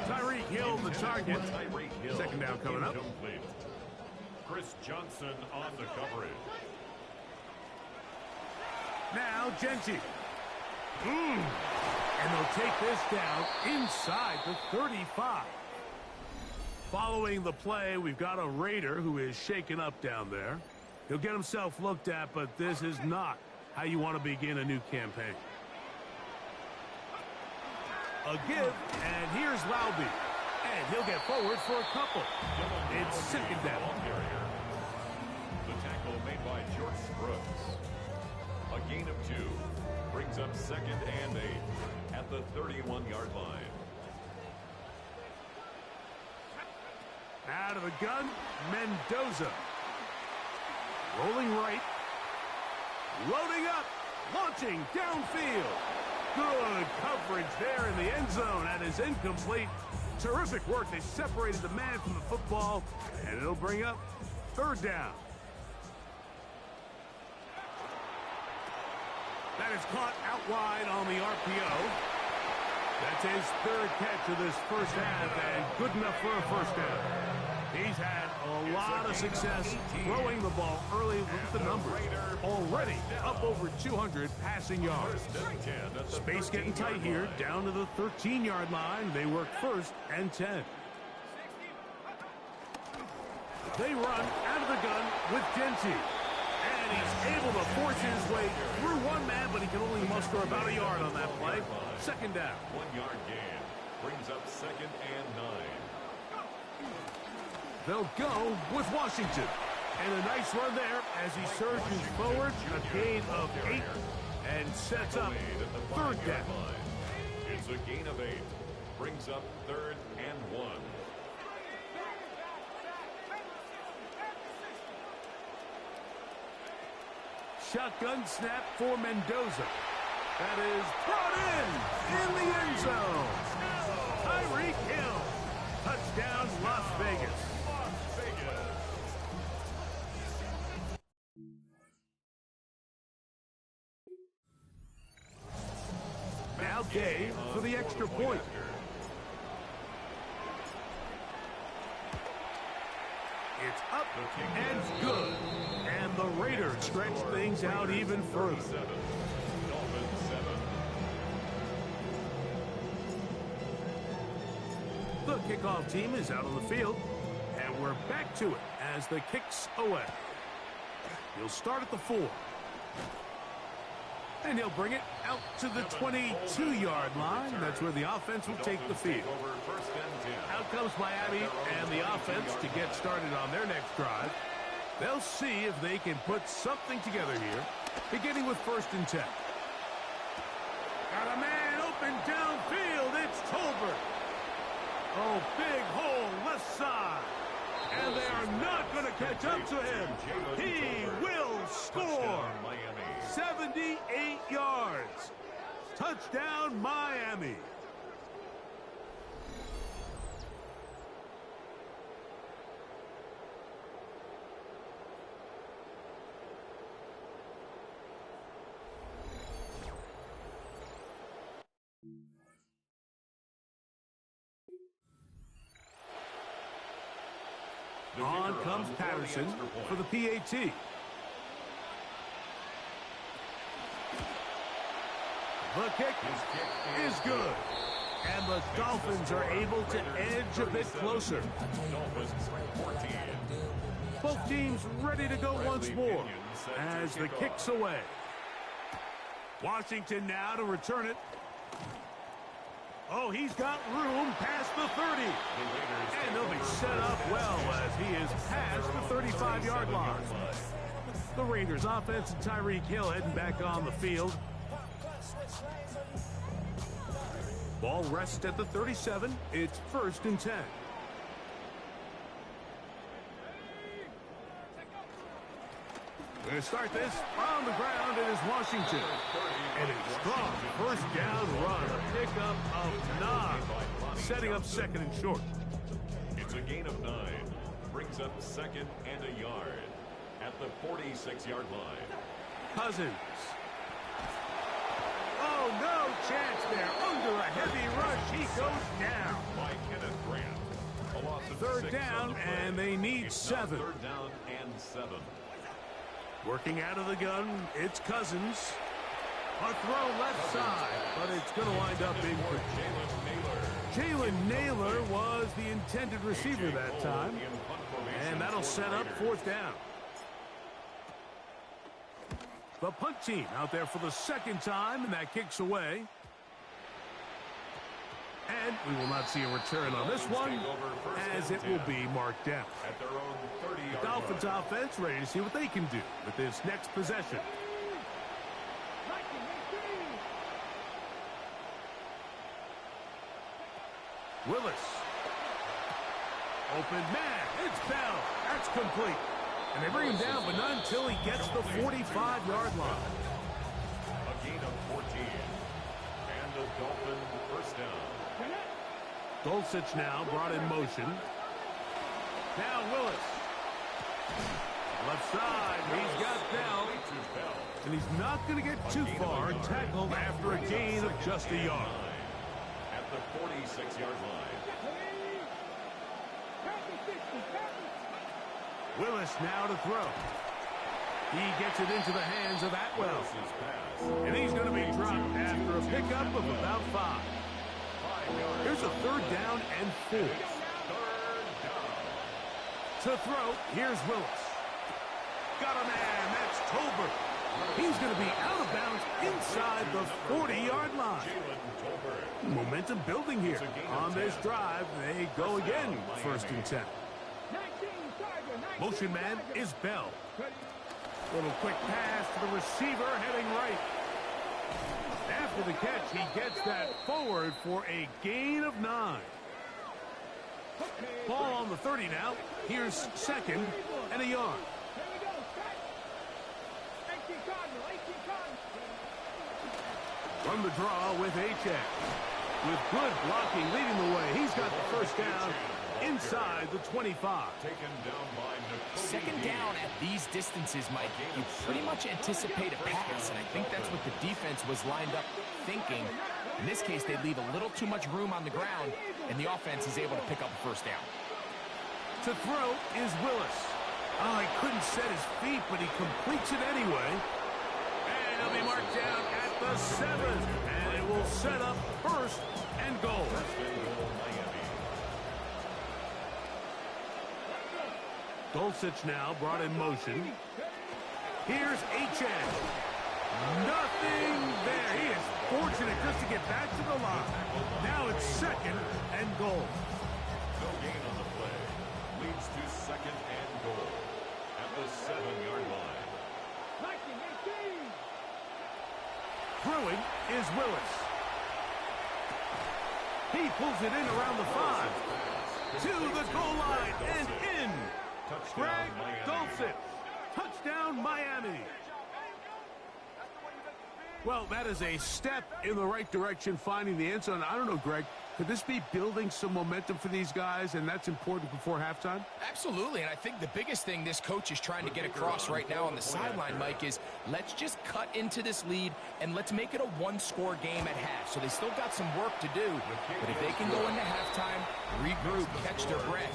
Speaker 1: Tyreek Hill, the target. Second down coming up.
Speaker 3: Chris Johnson on the coverage.
Speaker 1: Now, Genty. And they'll take this down inside the 35. Following the play, we've got a Raider who is shaken up down there. He'll get himself looked at, but this is not how you want to begin a new campaign. A give, and here's Laube. And he'll get forward for a couple. It's second down.
Speaker 3: The tackle made by George Brooks. A gain of 2. Brings up 2nd and 8 at the 31-yard line.
Speaker 1: Out of the gun, Mendoza. Rolling right. Loading up. Launching downfield. Good coverage there in the end zone. That is incomplete. Terrific work. They separated the man from the football, and it'll bring up 3rd down. That is caught out wide on the RPO. That's his 3rd catch of this first half, and good enough for a first down. He's had a lot of success throwing the ball early. Look at the numbers. Already up over 200 passing yards. Space getting tight here, down to the 13-yard line. They work 1st and 10. They run out of the gun with Genty. And he's able to force his way through one man, but he can only muster about a yard on that play. 2nd down.
Speaker 3: 1-yard gain. Brings up 2nd and 9.
Speaker 1: They'll go with Washington. And a nice run there as he surges forward. A gain of 8 and sets up 3rd down.
Speaker 3: It's a gain of 8. Brings up 3rd and 1.
Speaker 1: Shotgun snap for Mendoza. That is brought in the end zone. Tyreek Hill. Touchdown, Las Vegas. Now Gay for the extra point. It's up and good. And the Raiders stretch things out even further. The kickoff team is out on the field, and we're back to it as the kicks away. He'll start at the 4. And he'll bring it out to the 22-yard line. That's where the offense will take the field. Out comes Miami and the offense to get started on their next drive. They'll see if they can put something together here, beginning with 1st and 10. Got a man open downfield. It's Tolbert. Oh, big hole left side. And they are not going to catch up to him. He will score. 78 yards. Touchdown, Miami. On comes Patterson for the PAT. The kick is good. And the Dolphins are able to edge a bit closer. Both teams ready to go once more as the kick's away. Washington now to return it. Oh, he's got room past the 30. And he'll be set up well as he is past the 35-yard line. The Raiders offense and Tyreek Hill heading back on the field. Ball rests at the 37. It's 1st and 10. We're going to start this on the ground. It is Washington. And a strong 1st down run. A pickup of 9. Setting up 2nd and short.
Speaker 3: It's a gain of 9. Brings up 2nd and a yard at the 46-yard line.
Speaker 1: Cousins. Oh, no chance there. Under a heavy rush, he goes down.
Speaker 3: By Kenneth Grant. A loss of
Speaker 1: 3rd down, and they need 7.
Speaker 3: 3rd down and 7.
Speaker 1: Working out of the gun, it's Cousins. A throw left side, but it's going to wind up being Jalen Naylor was the intended receiver that time, and that'll set up 4th down. The punt team out there for the 2nd time, and that kicks away. And we will not see a return on this one, as it will be marked down.
Speaker 3: At their own 30-yard
Speaker 1: The Dolphins offense ready to see what they can do with this next possession. Willis. Open man. It's Bell. That's complete. And they bring him down, but not until he gets the 45-yard line.
Speaker 3: A gain of 14. And the Dolphins first down.
Speaker 1: Dulcich now brought in motion. Now Willis. Left side. He's got Bell. And he's not going to get too far, tackled after a gain of just a yard.
Speaker 3: At the 46-yard line.
Speaker 1: Willis now to throw. He gets it into the hands of Atwell. And he's going to be dropped after a pickup of about 5. Here's a 3rd down and 4. To throw, here's Willis. Got a man, that's Tolbert. He's going to be out of bounds inside the 40-yard line. Momentum building here. On this drive, they go again, 1st and 10. Motion man is Bell. Little quick pass to the receiver heading right. After the catch, he gets that forward for a gain of 9. Ball on the 30 now. Here's 2nd and a yard. From the draw with H.A. With good blocking leading the way. He's got the 1st down inside the 25.
Speaker 2: Second down at these distances, Mike, you pretty much anticipate a pass, and I think that's what the defense was lined up thinking. In this case, they leave a little too much room on the ground, and the offense is able to pick up a 1st down.
Speaker 1: To throw is Willis. Oh, he couldn't set his feet, but he completes it anyway. And he'll be marked down at the 7, and it will set up 1st and goal. Dulcich now brought in motion. Here's H.A. Nothing there. He is fortunate just to get back to the line. Now it's 2nd and goal.
Speaker 3: No gain on the play. Leads to 2nd and goal at the 7-yard line.
Speaker 1: Throwing is Willis. He pulls it in around the 5. To the goal line and in. Greg Dulcich. Touchdown, Miami. Well, that is a step in the right direction, finding the end zone. I don't know, Greg, could this be building some momentum for these guys, and that's important before halftime?
Speaker 2: Absolutely, and I think the biggest thing this coach is trying to get across right now on the sideline, Mike, is let's just cut into this lead, and let's make it a one-score game at half. So they still got some work to do, but if they can go into halftime, regroup, catch their breath,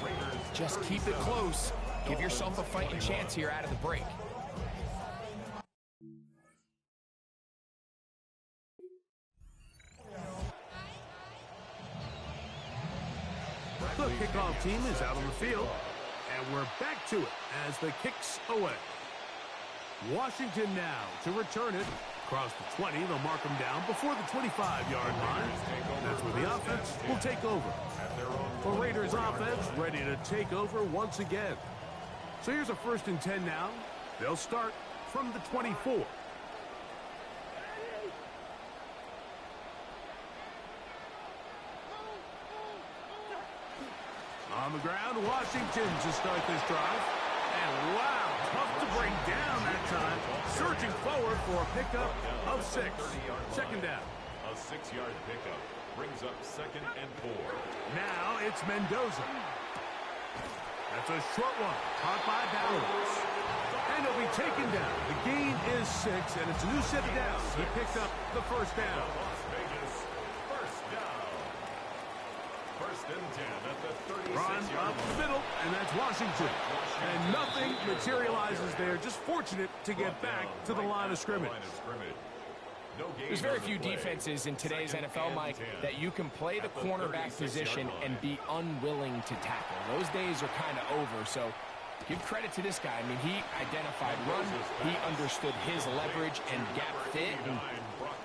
Speaker 2: just keep it close, give yourself a fighting chance here out of the break.
Speaker 1: The kickoff team is out on the field, and we're back to it as the kick's away. Washington now to return it. Across the 20, they'll mark them down before the 25-yard line. That's where the offense will take over. The Raiders offense ready to take over once again. So here's a 1st and 10 now. They'll start from the 24. On the ground, Washington to start this drive. And wow, tough to bring down that time. Surging forward for a pickup of 6. 2nd down.
Speaker 3: A 6-yard pickup brings up 2nd and 4.
Speaker 1: Now it's Mendoza. That's a short one, caught by Dallas. And he'll be taken down. The gain is 6, and it's a new set of downs. He picked up the 1st down.
Speaker 3: Las Vegas, 1st down. 1st and 10 at the 36-yard
Speaker 1: Run up the middle, and that's Washington. And nothing materializes there. Just fortunate to get back to the line of scrimmage.
Speaker 2: There's very few defenses in today's NFL, Mike, that you can play the cornerback position and be unwilling to tackle. Those days are kind of over, so give credit to this guy. I mean, he identified run, he understood his leverage and gap fit, and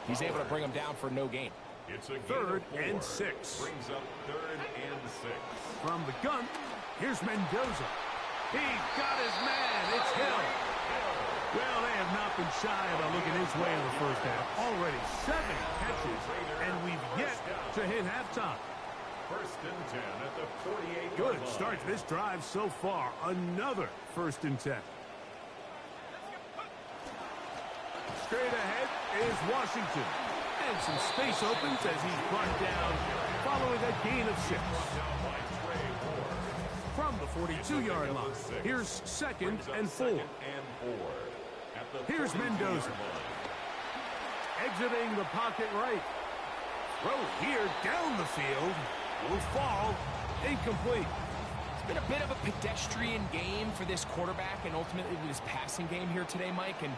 Speaker 2: he's able to bring him down for no gain.
Speaker 3: It's a
Speaker 1: 3rd and 6.
Speaker 3: Brings up 3rd and 6.
Speaker 1: From the gun, here's Mendoza. He got his man. It's Hill. Well, they have not been shy about looking his way in the 1st half. Already 7 catches, and we've yet to hit halftime.
Speaker 3: First and 10 at the 48-yard
Speaker 1: Good
Speaker 3: line.
Speaker 1: start to this drive so far. Another first and 10. Straight ahead is Washington. And some space opens as he's brought down following a gain of 6. From the 42-yard line, here's second and 4. Here's Mendoza. Exiting the pocket right. Throw here down the field. Will fall. Incomplete.
Speaker 2: It's been a bit of a pedestrian game for this quarterback and ultimately this passing game here today, Mike. And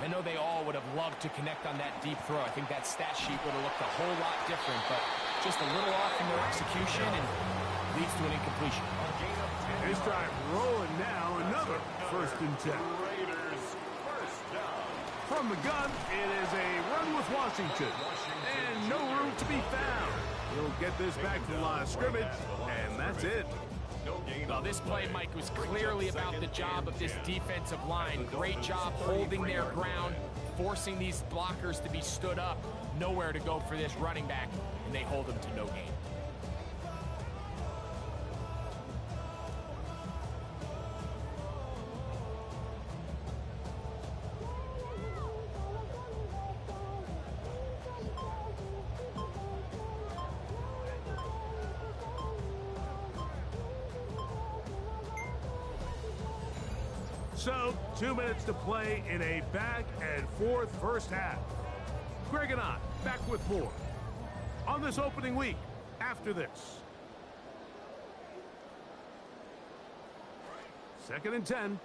Speaker 2: I know they all would have loved to connect on that deep throw. I think that stat sheet would have looked a whole lot different, but just a little off in their execution and leads to an incompletion.
Speaker 1: This drive rolling now. Another first and 10. From the gun, it is a run with Washington. And no room to be found. He'll get this back to the line of scrimmage, and that's it.
Speaker 2: Well, this play, Mike, was clearly about the job of this defensive line. Great job holding their ground, forcing these blockers to be stood up. Nowhere to go for this running back, and they hold him to no gain.
Speaker 1: So, 2 minutes to play in a back-and-forth first half. Greg and I back with more on this opening week after this. Second and 10.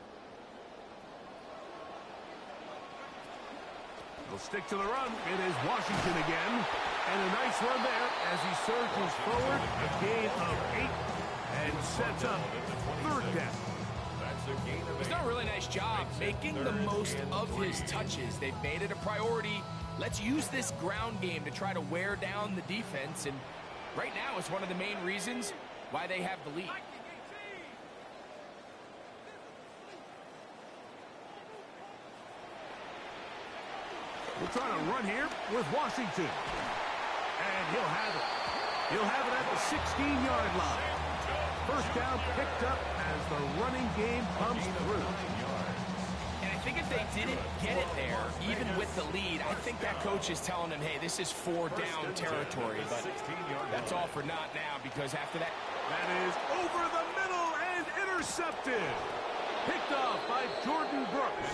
Speaker 1: He'll stick to the run. It is Washington again. And a nice run there as he surges forward. A gain of 8 and sets up third down.
Speaker 2: He's done a really nice job making the most of his touches. They've made it a priority. Let's use this ground game to try to wear down the defense. And right now it's one of the main reasons why they have the lead.
Speaker 1: We're trying to run here with Washington. And he'll have it. He'll have it at the 16-yard line. First down picked up as the running game comes through.
Speaker 2: And I think if they didn't get it there, even with the lead, I think that coach is telling them, hey, this is 4-down territory. But that's all for naught now, because after that...
Speaker 1: That is over the middle and intercepted. Picked off by Jordan Brooks.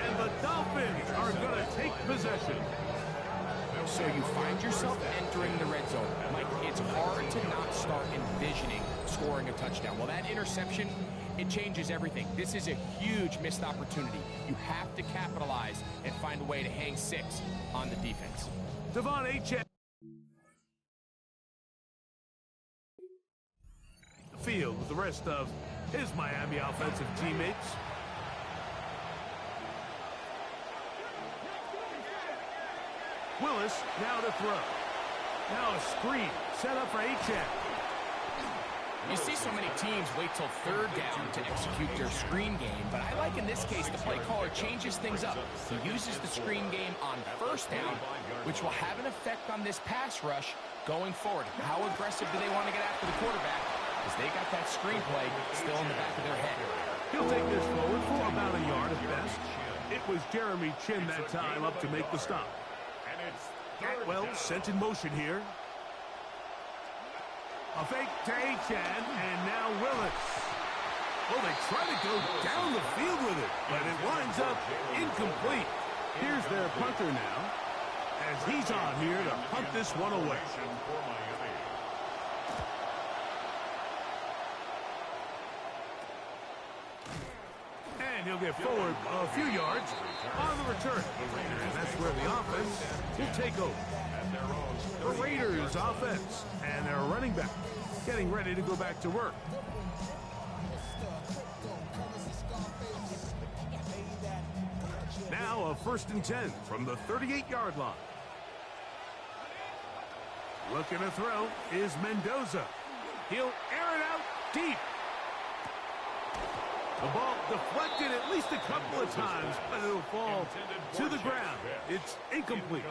Speaker 1: And the Dolphins are going to take possession.
Speaker 2: So you find yourself entering the red zone. Mike, it's hard to not start envisioning scoring a touchdown. Well, that interception, it changes everything. This is a huge missed opportunity. You have to capitalize and find a way to hang 6 on the defense.
Speaker 1: Devon Achane. The field with the rest of his Miami offensive teammates. Willis now to throw. Now a screen set up for Achane.
Speaker 2: You see so many teams wait till third down to execute their screen game, but I like in this case the play caller changes things up. He uses the screen game on first down, which will have an effect on this pass rush going forward. How aggressive do they want to get after the quarterback? Because they got that screen play still in the back of their head.
Speaker 1: He'll take this forward for about a yard at best. It was Jeremy Chin that time up to make the stop. Atwell sent in motion here. A fake to Achane, and now Willis. Oh, they try to go down the field with it, but it winds up incomplete. Here's their punter now, as he's on here to punt this one away. And he'll get forward a few yards on the return. And that's where the offense will take over. The Raiders offense and their running back getting ready to go back to work. Now a first and 10 from the 38-yard line. Looking to throw is Mendoza. He'll air it out deep. The ball deflected at least a couple of times, but it'll fall to the ground. It's incomplete.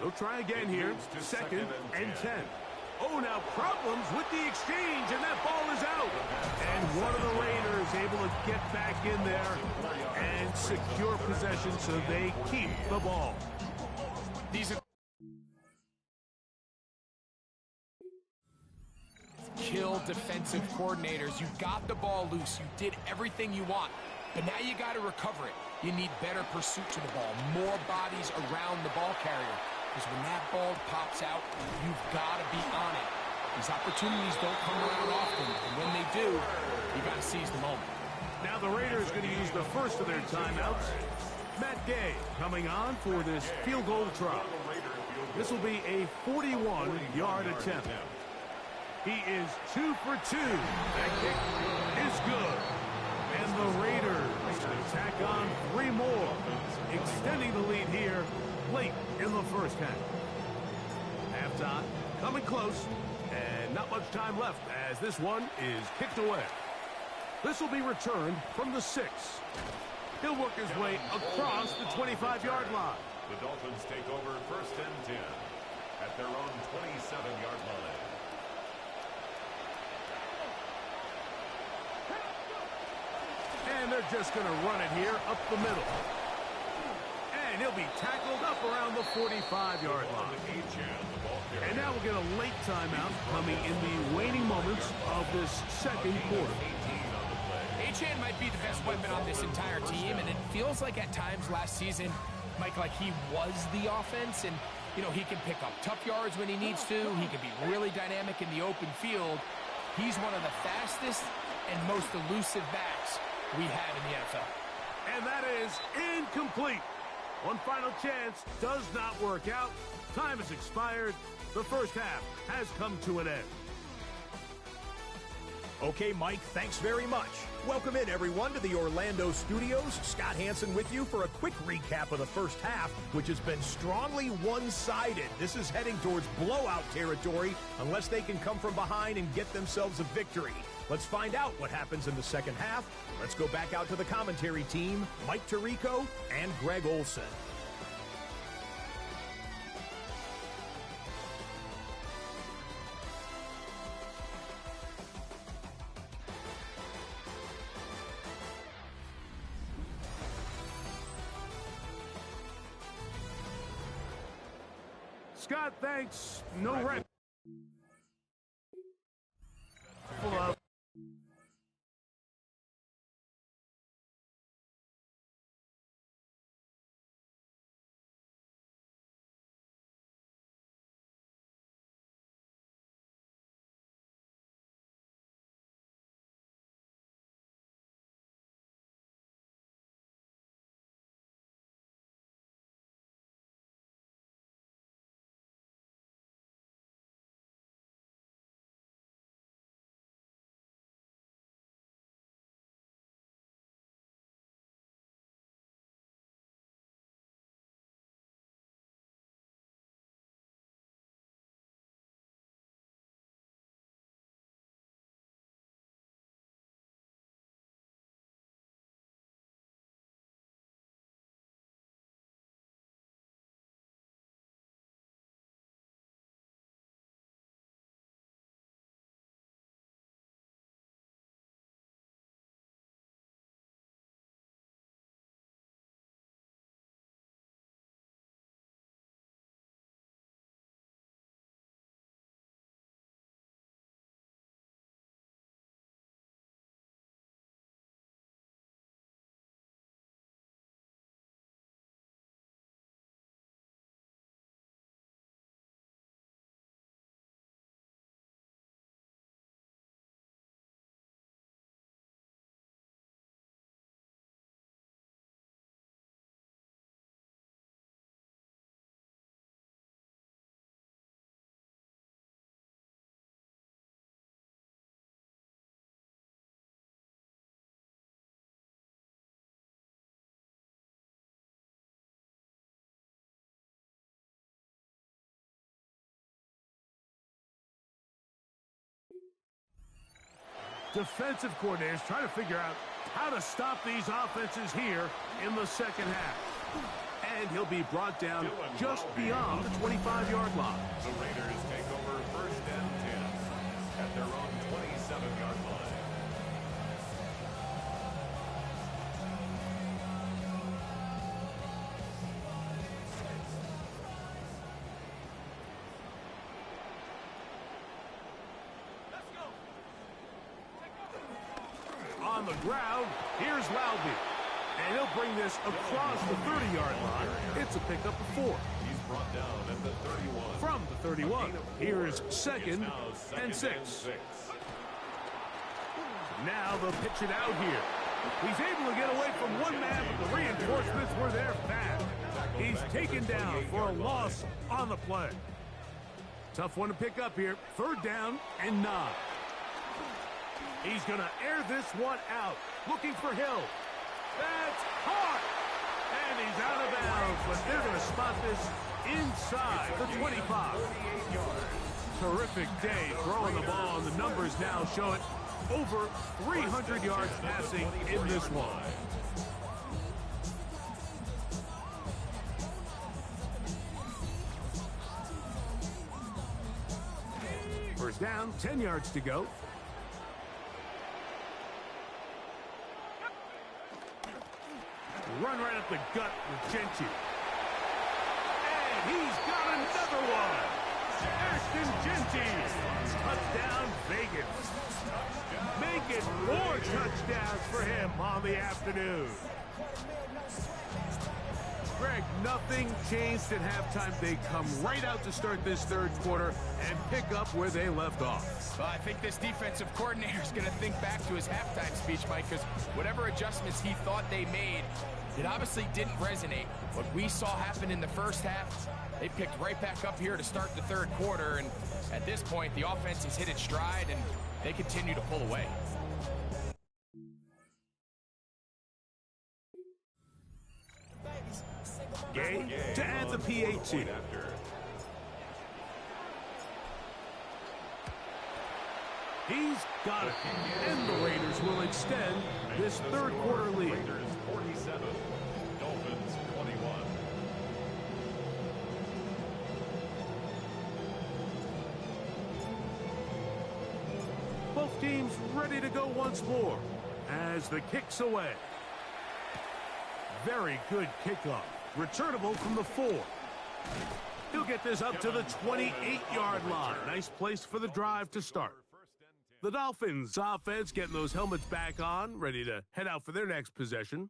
Speaker 1: They'll try again here. Second and 10. Oh, now problems with the exchange, and that ball is out. And one of the Raiders able to get back in there and secure possession so they keep the ball.
Speaker 2: These are kill defensive coordinators. You got the ball loose. You did everything you want. But now you got to recover it. You need better pursuit to the ball, more bodies around the ball carrier. Because when that ball pops out, you've got to be on it. These opportunities don't come around often, and when they do, you got to seize the moment.
Speaker 1: Now the Raiders going to use the first of their timeouts. Matt Gay coming on for this field goal try. This will be a 41-yard attempt. He is 2 for 2. That kick is good. And the Raiders tack on 3 more, extending the lead here late in the first half. Halftime coming close, and not much time left as this one is kicked away. This will be returned from the 6. He'll work his way across the 25-yard line.
Speaker 3: The Dolphins take over 1st and 10 at their own 27-yard line.
Speaker 1: And they're just going to run it here up the middle. And he'll be tackled up around the 45-yard line. And now we'll get a late timeout coming in the waning moments of this second quarter.
Speaker 2: Achane might be the best weapon on this entire team, and it feels like at times last season, Mike, like he was the offense, and, you know, he can pick up tough yards when he needs to. He can be really dynamic in the open field. He's one of the fastest and most elusive backs we have in the NFL.
Speaker 1: And that is incomplete. One final chance does not work out. Time has expired. The first half has come to an end.
Speaker 4: Okay, Mike, thanks very much. Welcome in, everyone, to the Orlando studios. Scott Hansen with you for a quick recap of the first half, which has been strongly one-sided. This is heading towards blowout territory unless they can come from behind and get themselves a victory. Let's find out what happens in the second half. Let's go back out to the commentary team, Mike Tirico and Greg Olson.
Speaker 1: Scott, thanks. No red. Full of defensive coordinators trying to figure out how to stop these offenses here in the second half. And he'll be brought down just beyond the 25-yard line.
Speaker 3: The Raiders take over 1st and
Speaker 1: on the ground. Here's Loudby. And he'll bring this across the 30-yard line. It's a pickup of 4.
Speaker 3: He's brought down at the 31.
Speaker 1: From the 31, here's second and 6. Now they'll pitch it out here. He's able to get away from one man, but the reinforcements were there fast. He's taken down for a loss on the play. Tough one to pick up here. 3rd down and 9. He's going to air this one out. Looking for Hill. That's caught. And he's out of bounds, but they're going to spot this inside the 25. Terrific day throwing the ball, and the numbers now show it. Over 300 yards passing in this one. First down, 10 yards to go. Run right up the gut with Genty. And he's got another one. Ashton Genty. Touchdown, Vegas. Make it 4 touchdowns for him on the afternoon. Greg, nothing changed at halftime. They come right out to start this 3rd quarter and pick up where they left off.
Speaker 2: Well, I think this defensive coordinator is going to think back to his halftime speech, Mike, because whatever adjustments he thought they made, it obviously didn't resonate. What we saw happen in the first half, they picked right back up here to start the 3rd quarter, and at this point, the offense has hit its stride, and they continue to pull away.
Speaker 1: Gay to add the PAT. He's got it. And the Raiders will extend this 3rd quarter lead.
Speaker 3: Raiders 47, Dolphins 21.
Speaker 1: Both teams ready to go once more as the kick's away. Very good kickoff. Returnable from the 4. He'll get this up to the 28-yard line. Nice place for the drive to start. The Dolphins offense getting those helmets back on, ready to head out for their next possession.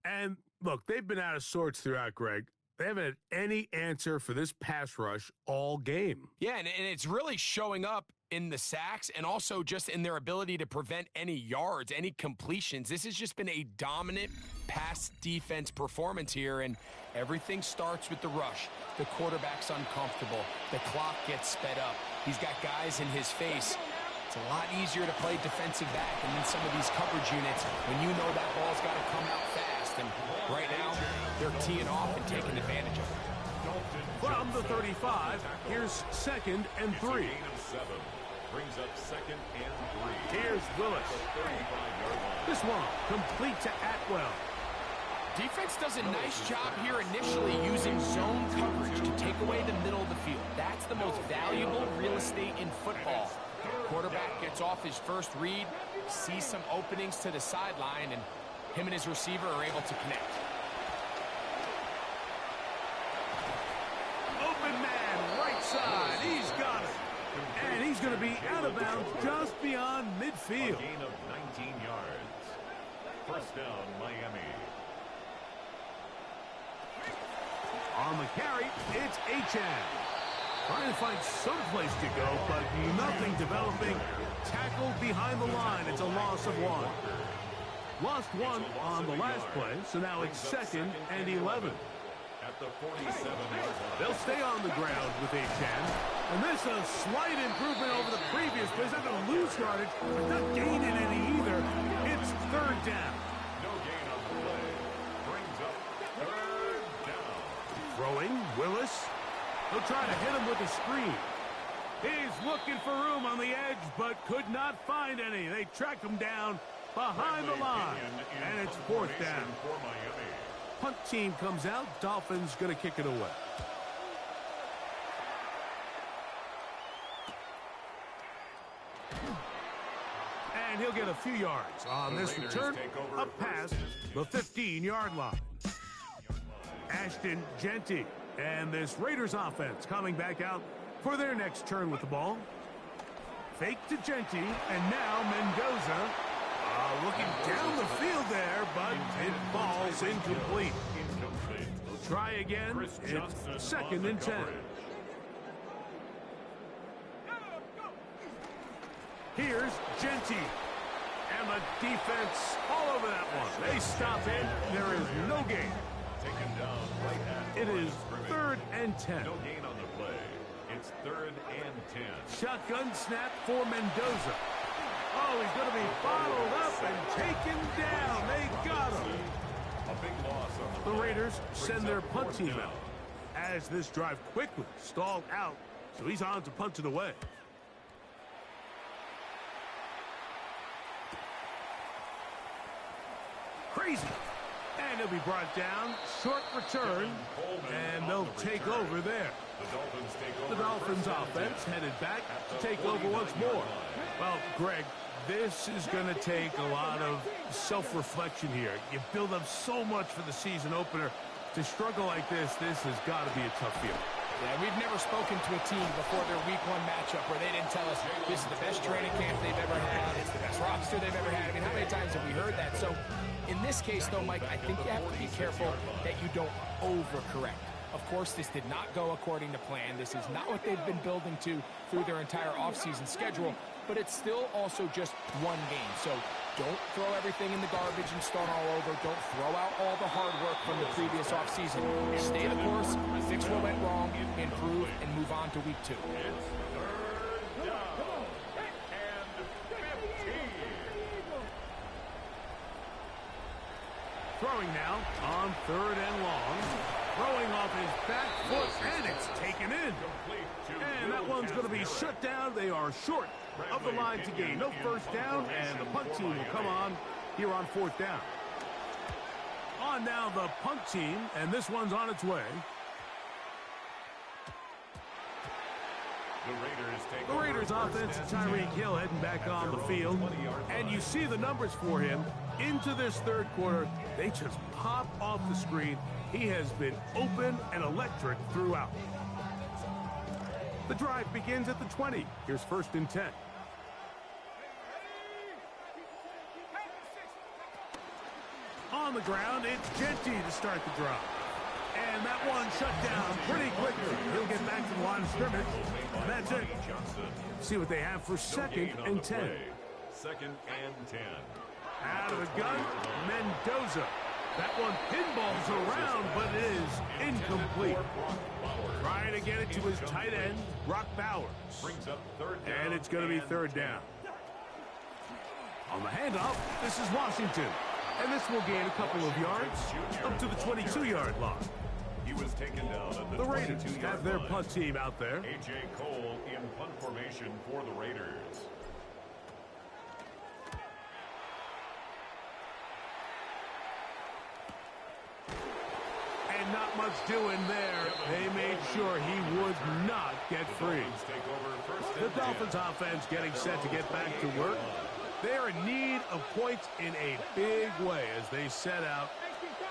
Speaker 1: And look, they've been out of sorts throughout, Greg. They haven't had any answer for this pass rush all game.
Speaker 2: Yeah, and it's really showing up in the sacks and also just in their ability to prevent any yards, any completions. This has just been a dominant pass defense performance here, and everything starts with the rush. The quarterback's uncomfortable. The clock gets sped up. He's got guys in his face. It's a lot easier to play defensive back, and then some of these coverage units, when you know that ball's got to come out fast, and right now they're teeing off and taking advantage of it.
Speaker 1: From the 35, here's 2nd and 3.
Speaker 3: Brings up 2nd and 3.
Speaker 1: Here's Willis. This one complete to Atwell.
Speaker 2: Defense does a nice job here initially using zone coverage to take away the middle of the field. That's the most valuable real estate in football. Quarterback gets off his first read, sees some openings to the sideline, and him and his receiver are able to connect.
Speaker 1: Open man, right side. He's got it. And he's going to be out of bounds just beyond midfield.
Speaker 3: A gain of 19 yards. First down, Miami.
Speaker 1: On the carry, it's Achan. Trying to find some place to go, but nothing developing. Tackled behind the line. It's a loss of 1. Lost 1 on the last play, so now it's 2nd and 11.
Speaker 3: At the 47-yard line.
Speaker 1: They'll stay on the ground with Achan. And this a slight improvement over the previous play. They're going to lose yardage, but not gaining any either. It's 3rd down.
Speaker 3: No gain on the play. Brings up 3rd down.
Speaker 1: Throwing, Willis. He'll try to hit him with a screen. He's looking for room on the edge, but could not find any. They track him down behind the line, and it's 4th down.
Speaker 3: For Miami.
Speaker 1: Punt team comes out. Dolphins going to kick it away. And he'll get a few yards on this return. Up past the 15-yard line. Ashton Genty and this Raiders offense coming back out for their next turn with the ball. Fake to Genty, and now Mendoza Looking down the field there, but it falls incomplete. We'll try again. It's 2nd and 10. Here's Genty. And the defense all over that one. They stop in. There is no gain.
Speaker 3: Taken down right at
Speaker 1: It is 3rd and 10.
Speaker 3: no gain on the play. It's 3rd and 10.
Speaker 1: Shotgun snap for Mendoza. Oh, he's going to be bottled up and taken down. They got him.
Speaker 3: A big loss on
Speaker 1: The
Speaker 3: play.
Speaker 1: Raiders send
Speaker 3: Brings
Speaker 1: their
Speaker 3: up
Speaker 1: punt
Speaker 3: 4th
Speaker 1: team
Speaker 3: down.
Speaker 1: out as this drive quickly stalled out. So he's on to punt it away. Crazy. And he'll be brought down. Short return. And they'll take over there.
Speaker 3: The Dolphins take over.
Speaker 1: The Dolphins
Speaker 3: 1st and 10.
Speaker 1: offense headed back to take over once more. Well, Greg, this is going to take a lot of self-reflection here. You build up so much for the season opener. To struggle like this has got to be a tough field.
Speaker 2: Yeah, we've never spoken to a team before their week 1 matchup where they didn't tell us this is the best training camp they've ever had, it's the best roster they've ever had. I mean, how many times have we heard that? So in this case, though, Mike, I think you have to be careful that you don't overcorrect. Of course, this did not go according to plan. This is not what they've been building to through their entire offseason schedule, but it's still also just one game. So don't throw everything in the garbage and start all over. Don't throw out all the hard work from the previous offseason. Stay the course, fix what went wrong, improve, and move on to week 2.
Speaker 3: It's 3rd down and 15.
Speaker 1: Throwing now on 3rd and long. Throwing off his back foot, and it's taken in. And that one's going to be shut down. They are short of the line to gain. No 1st down, and the punt team will come on here on 4th down. On now the punt team, and this one's on its way. The Raiders offense, Tyreek Hill heading back on the field. And you see the numbers for him into this 3rd quarter. They just pop off the screen. He has been open and electric throughout. The drive begins at the 20. Here's 1st and 10. On the ground, it's Genty to start the drive. And that one shut down pretty quickly. He'll get back to the line of scrimmage. And that's it. See what they have for 2nd and 10.
Speaker 3: 2nd and 10.
Speaker 1: Out of the gun, Mendoza. That one pinballs around, but it is incomplete. Trying to get it to his tight end, Brock Bowers.
Speaker 3: Brings up 3rd down.
Speaker 1: And it's going to be 3rd down. On the handoff, this is Washington. And this will gain a couple of yards up to the 22-yard line.
Speaker 3: He was taken down at
Speaker 1: The Raiders
Speaker 3: 22-yard
Speaker 1: have their
Speaker 3: line.
Speaker 1: punt team out there.
Speaker 3: A.J. Cole in punt formation for the Raiders.
Speaker 1: And not much doing there. They made sure he would not get free.
Speaker 3: Dolphins take over 1st
Speaker 1: The
Speaker 3: and
Speaker 1: Dolphins
Speaker 3: 10.
Speaker 1: offense getting set to get back to work. They are in need of points in a big way as they set out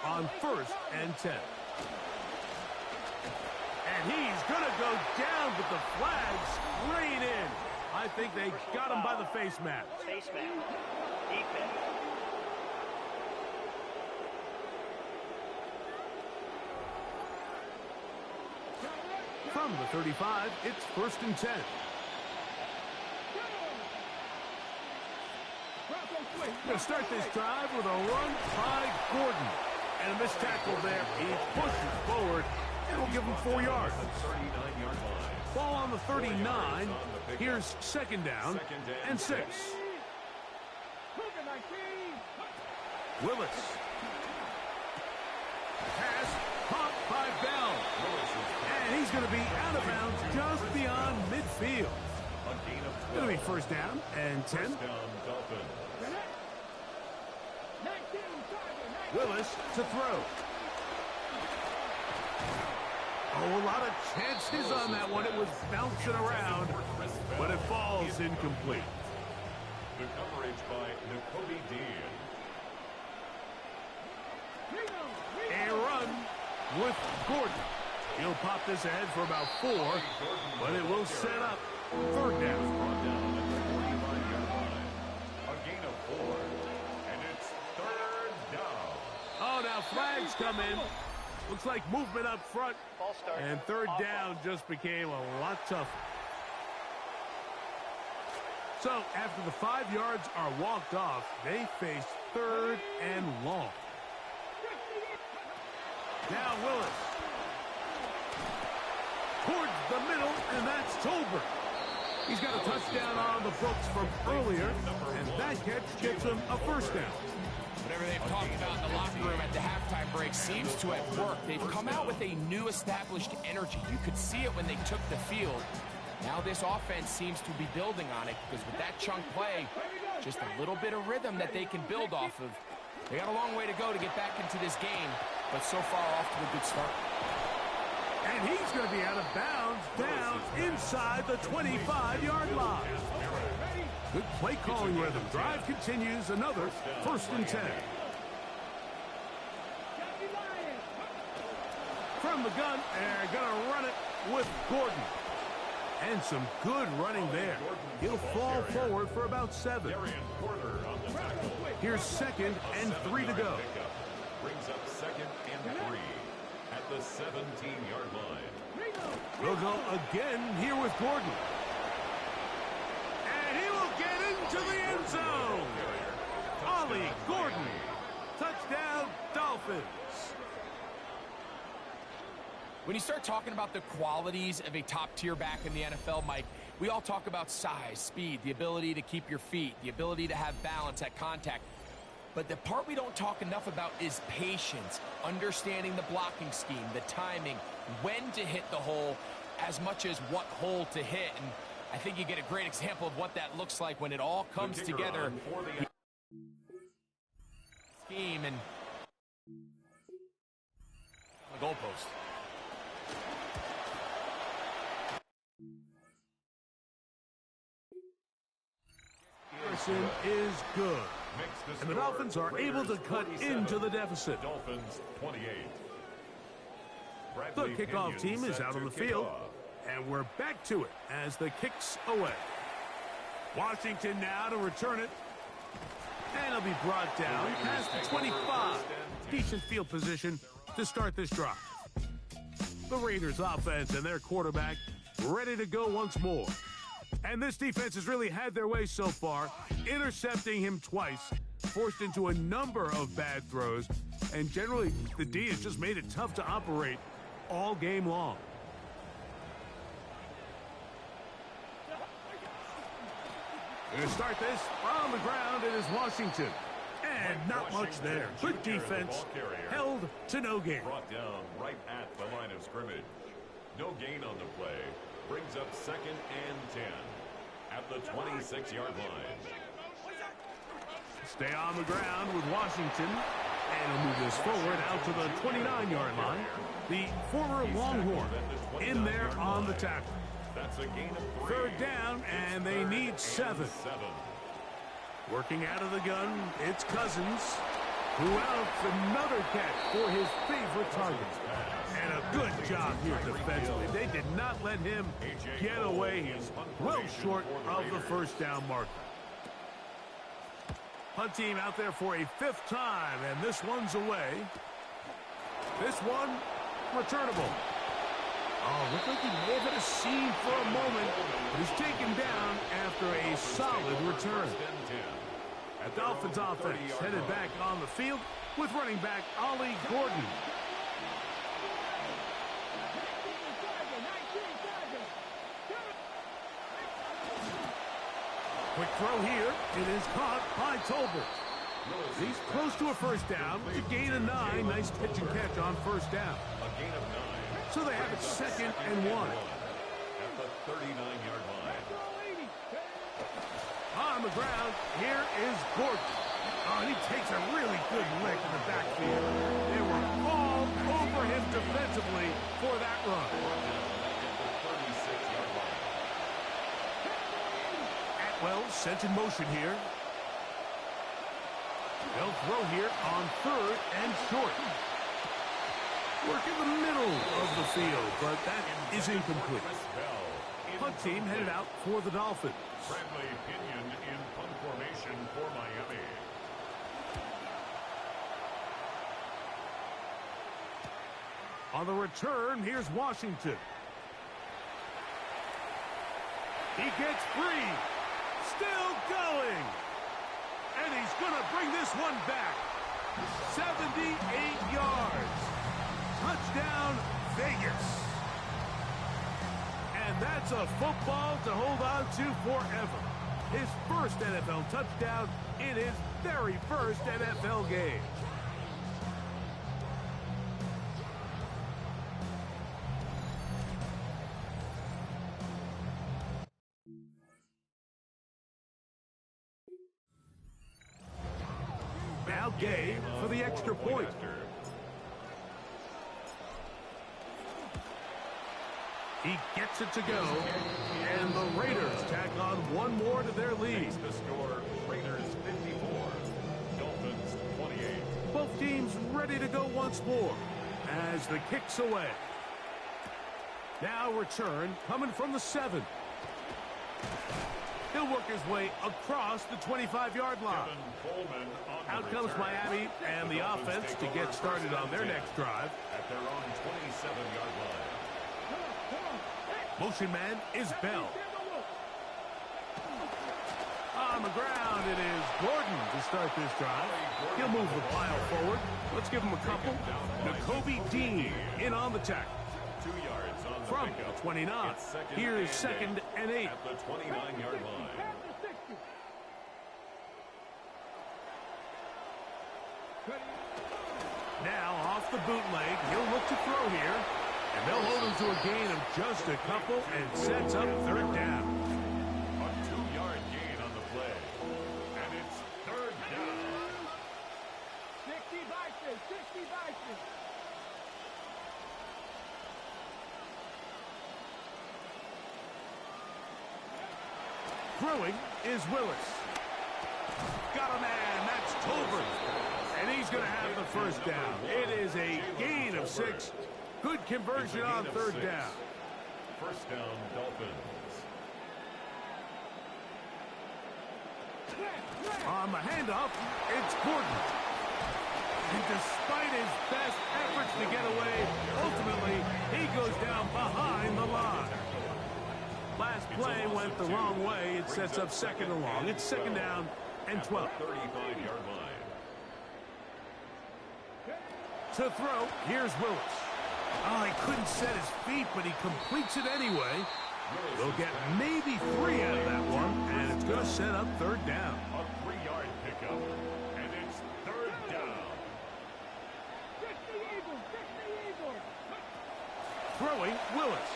Speaker 1: on 1st and 10. And he's going to go down, but the flags rain in. I think they got him by the face mask.
Speaker 5: Face mask. Defense.
Speaker 1: From the 35, it's 1st and 10. Going to start this drive with a run by Gordon. And a missed tackle there. He pushes forward. It'll give him 4 yards.
Speaker 3: 39-yard line.
Speaker 1: Ball on the 39. Here's 2nd down and 6. Willis. Pass caught by Bell. And he's going to be out of bounds just beyond midfield.
Speaker 3: A gain of 12.
Speaker 1: Going to be 1st down and 10.
Speaker 3: 1st down, Dolphins.
Speaker 1: Willis to throw. Oh, a lot of chances on that one. It was bouncing around, but it falls incomplete.
Speaker 3: The coverage by Nakobe Dean.
Speaker 1: A run with Gordon. He'll pop this ahead for about 4, but it will set up 3rd down.
Speaker 3: Brought down at the 45-yard line. A gain of 4.
Speaker 1: come in. Looks like movement up front. And third down just became a lot tougher. So after the 5 yards are walked off, they face third and long. Now Willis. Towards the middle, and that's Tolbert. He's got a touchdown on the books from earlier, and that catch gets him a first down.
Speaker 2: Whatever they've talked about in the locker room at the halftime break seems to have worked. They've come out with a new established energy. You could see it when they took the field. Now this offense seems to be building on it because with that chunk play, just a little bit of rhythm that they can build off of. They got a long way to go to get back into this game, but so far off to a good start.
Speaker 1: And he's going to be out of bounds down inside the 25-yard line. Good play calling rhythm. Drive continues. Another first and 10. From the gun, they're going to run it with Gordon. And some good running there. He'll fall forward for about 7. Here's 2nd and 3 to go.
Speaker 3: Brings up 2nd and 3 at the 17-yard line.
Speaker 1: We'll go again here with Gordon. And he will get into the end zone. Ollie Gordon. Touchdown, Dolphins.
Speaker 2: When you start talking about the qualities of a top-tier back in the NFL, Mike, we all talk about size, speed, the ability to keep your feet, the ability to have balance at contact. But the part we don't talk enough about is patience, understanding the blocking scheme, the timing, when to hit the hole, as much as what hole to hit. And I think you get a great example of what that looks like when it all comes together. Scheme and the goalpost.
Speaker 1: Is good. And the Dolphins are able to cut into the deficit.
Speaker 3: Dolphins 28.
Speaker 1: The kickoff team is out on the field, and we're back to it as the kick's away. Washington now to return it. And it'll be brought down past the 25. Decent field position to start this drive. The Raiders offense and their quarterback ready to go once more. And this defense has really had their way so far, intercepting him twice, forced into a number of bad throws, and generally the D has just made it tough to operate all game long. Going to start this on the ground. It is Washington. And not much there. Good defense. Held to no gain.
Speaker 3: Brought down right at the line of scrimmage. No gain on the play. Brings up 2nd and 10 at the 26-yard line.
Speaker 1: Stay on the ground with Washington. And he'll move this forward out to the 29-yard line. The former Longhorn in there on the tackle.
Speaker 3: That's a gain of 3.
Speaker 1: 3rd down, and they need 7. Working out of the gun, it's Cousins, who outs another catch for his favorite target. And a good job here defensively. They did not let him get away. He's well short of the first down marker. Punt team out there for a 5th time, and this one's away. This one, returnable. Oh, looked like he may have hit a seam for a moment, but he's taken down after a solid return. The Dolphins offense headed back on the field with running back Ollie Gordon. Quick throw here. It is caught by Tolbert. He's close to a first down. A gain of 9. Nice pitch and catch on first down.
Speaker 3: A gain of 9.
Speaker 1: So they have it 2nd and 1.
Speaker 3: At the 39-yard line.
Speaker 1: On the ground, here is Gordon. Oh, and he takes a really good lick in the backfield. They were all over him defensively for that run. Atwell sent in motion here. They'll throw here on 3rd and short. Work in the middle of the field, but that is incomplete. Punt team headed out for the Dolphins.
Speaker 3: Bradley Pinion in punt formation for Miami.
Speaker 1: On the return, here's Washington. He gets free. Still going. And he's going to bring this one back. 78 yards. Touchdown, Vegas. And that's a football to hold on to forever. His first NFL touchdown in his very first NFL game. Now Gay for the extra point. He gets it to go, and the Raiders tack on one more to their lead.
Speaker 3: Makes the score Raiders 54, Dolphins 28.
Speaker 1: Both teams ready to go once more as the kick's away. Now return coming from the 7. He'll work his way across the 25-yard line. Out comes Miami and the offense to get started on their next drive.
Speaker 3: At their own 27-yard line.
Speaker 1: Motion man is Bell. On the ground, it is Gordon to start this drive. He'll move the pile forward. Let's give him a couple. N'Kobe Dean in on the tackle.
Speaker 3: 2 yards on the
Speaker 1: From
Speaker 3: pickup.
Speaker 1: the 29. Here's second and 8.
Speaker 3: At the 29-yard line.
Speaker 1: Now off the bootleg, he'll look to throw here. And they'll hold him to a gain of just a couple and sets up third down.
Speaker 3: A 2-yard gain on the play. And it's third down.
Speaker 5: 60 Vikings, 60 Vikings.
Speaker 1: Throwing is Willis. Got a man, that's Tolbert. And he's going to have the first down. It is a gain of 6. Good conversion on third down.
Speaker 3: First down, Dolphins.
Speaker 1: On the handoff, it's Gordon. And despite his best efforts to get away, ultimately, he goes down behind the line. Last play went the wrong way. It sets up second and long. It's second down and 12.
Speaker 3: 35-yard line.
Speaker 1: To throw, here's Willis. Oh, he couldn't set his feet, but he completes it anyway. They'll get maybe 3 out of that one, and it's going to set up third down.
Speaker 3: A 3-yard pickup, and it's third down.
Speaker 5: 60 Eagles, 60 Eagles.
Speaker 1: Throwing, Willis.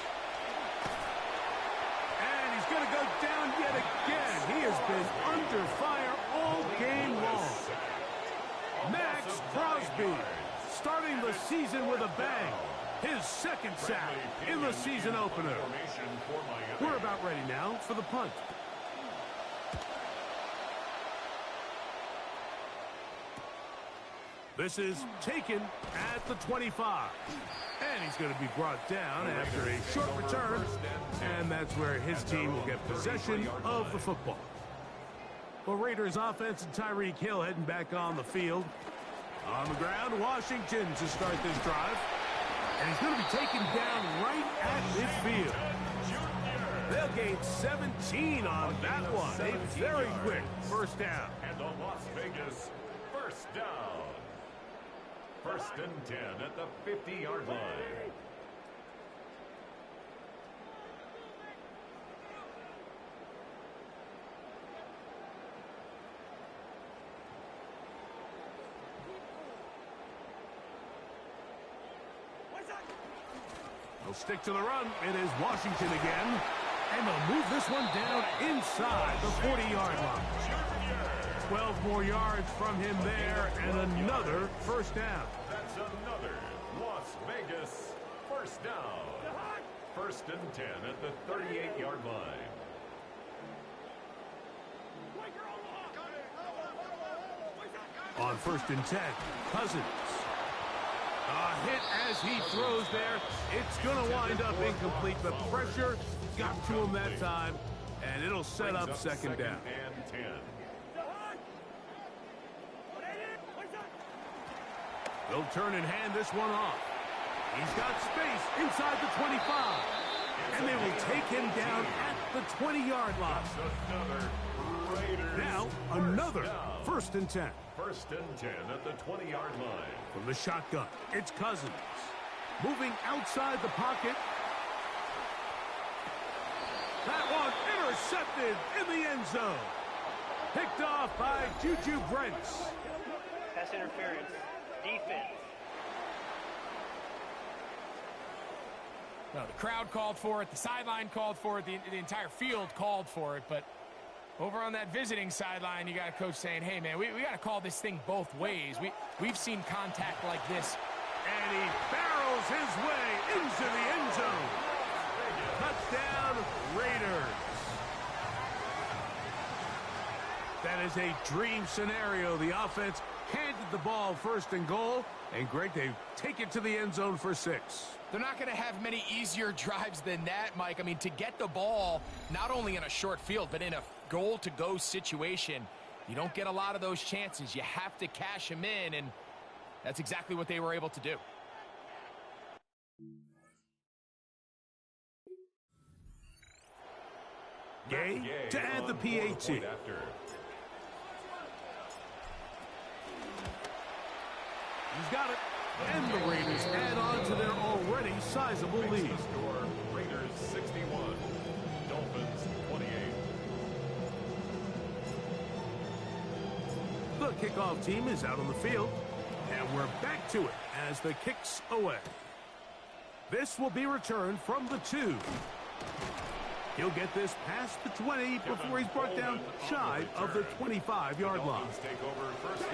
Speaker 1: And he's going to go down yet again. He has been under fire all game long. Max Crosby starting the season with a bang. His second sack in the season opener. We're about ready now for the punt. This is taken at the 25. And he's going to be brought down after a short return. And that's where his team will get possession of the football. Well, Raiders offense and Tyreek Hill heading back on the field. On the ground, Washington to start this drive. And he's going to be taken down right at midfield. They'll gain 17 on that one. A very quick first down.
Speaker 3: And the Las Vegas first down. First and 10 at the 50-yard line.
Speaker 1: They'll stick to the run. It is Washington again. And they'll move this one down inside the 40-yard line. 12 more yards from him there, and another first down.
Speaker 3: That's another Las Vegas first down. First and 10 at the 38-yard line.
Speaker 1: On first and 10, Cousins. A hit as he throws there. It's going to wind up incomplete, but pressure got to him that time, and it'll set up second down.
Speaker 3: And 10.
Speaker 1: They'll turn and hand this one off. He's got space inside the 25. And they will take him down at the 20-yard line. Now, another 1st and 10.
Speaker 3: 1st and 10 at the 20-yard line.
Speaker 1: From the shotgun, it's Cousins. Moving outside the pocket. That one intercepted in the end zone. Picked off by Juju Brents.
Speaker 6: Pass interference. Defense.
Speaker 2: No, the crowd called for it. The sideline called for it. The entire field called for it. But over on that visiting sideline, you got a coach saying, hey, man, we got to call this thing both ways. We've seen contact like this.
Speaker 1: And he barrels his way into the end zone. Touchdown, Raiders. That is a dream scenario. The offense handed the ball 1st and goal. And Greg, they take it to the end zone for 6.
Speaker 2: They're not going to have many easier drives than that, Mike. I mean, to get the ball, not only in a short field, but in a goal-to-go situation, you don't get a lot of those chances. You have to cash them in, and that's exactly what they were able to do.
Speaker 1: Gay to add the PAT. He's got it. And the Raiders add on to their already sizable lead.
Speaker 3: Score, Raiders 61, Dolphins 28.
Speaker 1: The kickoff team is out on the field. And we're back to it as the kick's away. This will be returned from the 2. He'll get this past the 20 before he's brought down shy of the 25-yard line.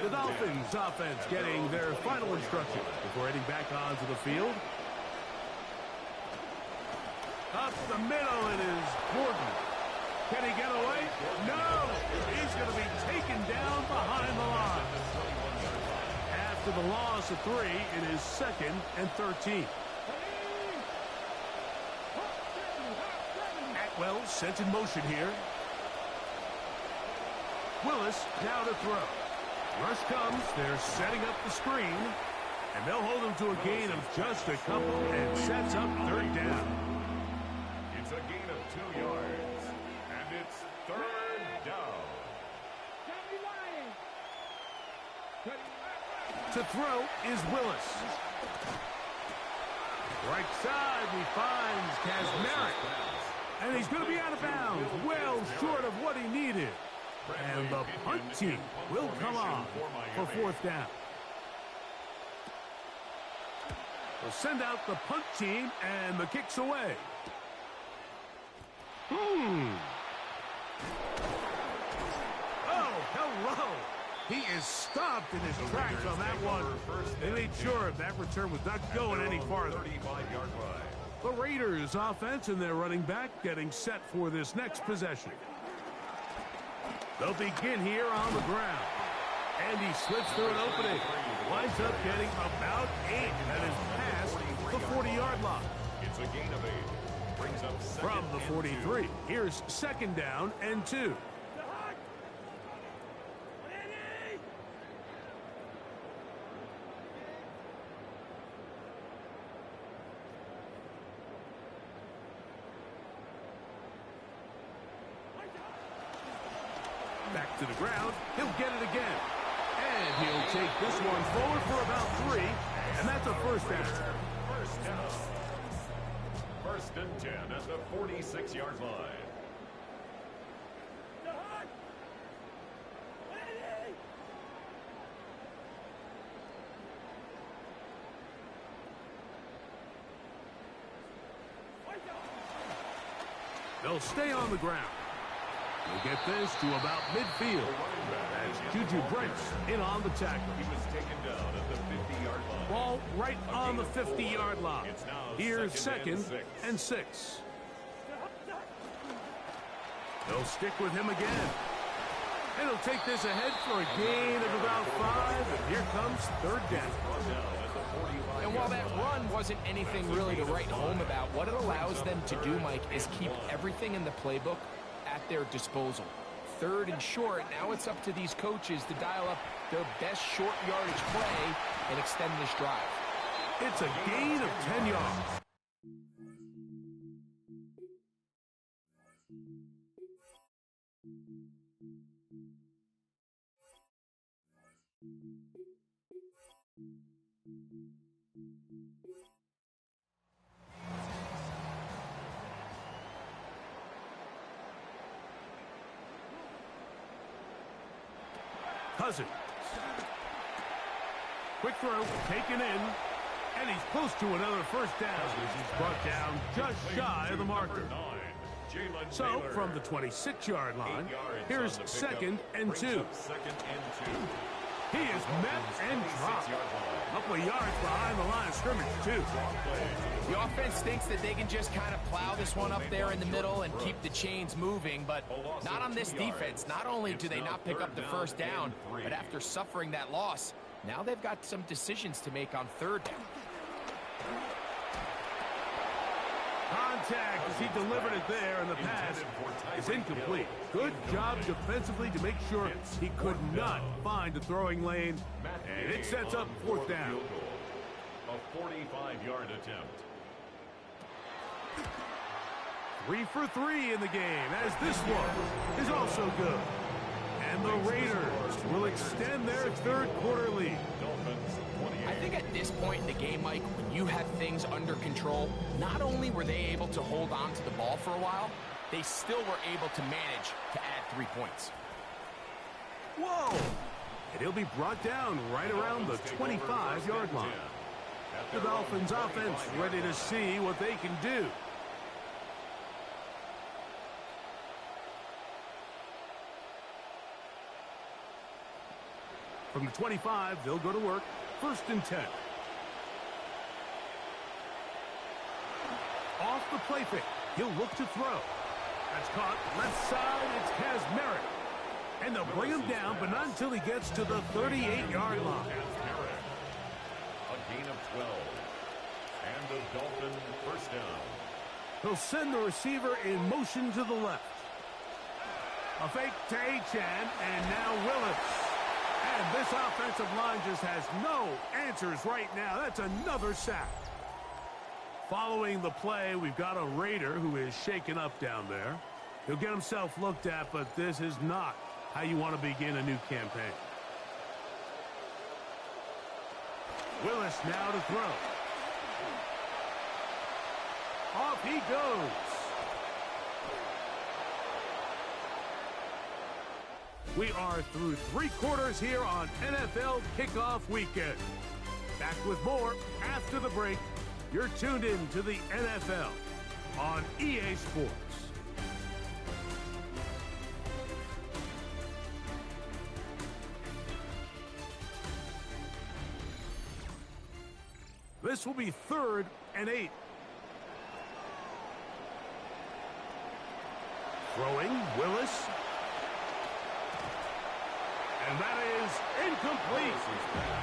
Speaker 1: The Dolphins offense getting their final instructions before heading back onto the field. Up the middle it is Gordon. Can he get away? No! He's going to be taken down behind the line. After the loss of 3, it is 2nd and 13. Atwell sent in motion here. Willis now to throw. Rush comes. They're setting up the screen. And they'll hold him to a gain of just a couple and sets up 3rd down.
Speaker 3: It's a gain of 2 yards. And it's 3rd down.
Speaker 1: To throw is Willis. Right side, he finds Kazmarek. And he's going to be out of bounds, well short of what he needed. And the punt team will come on for 4th down. We'll send out the punt team, and the kick's away. Oh, hello. He is stopped in his tracks on that one. They made sure that return was not going any farther.
Speaker 3: 35-yard line.
Speaker 1: The Raiders offense and their running back getting set for this next possession. They'll begin here on the ground. And he slips through an opening. Winds up getting about 8. That is past the 40-yard line.
Speaker 3: It's a gain of 8. Brings up
Speaker 1: From the 43. Here's 2nd down and 2. Back to the ground. He'll get it again. And he'll take this one forward for about 3. And that's a 1st down.
Speaker 3: 1st down. 1st and 10 at the 46-yard line.
Speaker 1: They'll stay on the ground. We'll get this to about midfield. As Juju Brents in on the tackle.
Speaker 3: He was taken down at the 50-yard line.
Speaker 1: Ball right on the 50-yard line. Here's 2nd and 6. They'll stick with him again. And he'll take this ahead for a gain of about 5. And here comes 3rd down.
Speaker 2: And while that run wasn't anything really to write home about, what it allows them to do, Mike, is keep everything in the playbook at their disposal. 3rd and short, now it's up to these coaches to dial up their best short yardage play and extend this drive.
Speaker 1: It's a gain of 10 yards. Cousin. Quick throw, taken in, and he's close to another first down as he's brought down just shy of the marker. So, from the 26-yard line, here's second and 2. He is met and dropped. A couple of yards behind the line of scrimmage, too.
Speaker 2: The offense thinks that they can just kind of plow this one up there in the middle and keep the chains moving, but not on this defense. Not only do they not pick up the first down, but after suffering that loss, now they've got some decisions to make on third down.
Speaker 1: Contact as he delivered it there, and the pass is incomplete. Good job defensively to make sure he could not find the throwing lane, and it sets up fourth down.
Speaker 3: A 45-yard attempt.
Speaker 1: 3 for 3 in the game, as this one is also good. And the Raiders will extend their third quarter lead.
Speaker 2: I think at this point in the game, Mike, when you have things under control, not only were they able to hold on to the ball for a while, they still were able to manage to add 3 points.
Speaker 1: Whoa! And he'll be brought down right around the 25-yard line. The Dolphins offense ready to see what they can do. From the 25, they'll go to work. First and 10. Off the play fake. He'll look to throw. That's caught left side. It's Kazmarek. And they'll bring him down, but not until he gets to the 38-yard line.
Speaker 3: A gain of 12. And the Dolphin first down.
Speaker 1: He'll send the receiver in motion to the left. A fake to Achane, and now Willis. And this offensive line just has no answers right now. That's another sack. Following the play, we've got a Raider who is shaken up down there. He'll get himself looked at, but this is not how you want to begin a new campaign. Willis now to throw. Off he goes. We are through 3 quarters here on NFL Kickoff Weekend. Back with more after the break. You're tuned in to the NFL on EA Sports. This will be 3rd and 8. Throwing, Willis. And that is incomplete.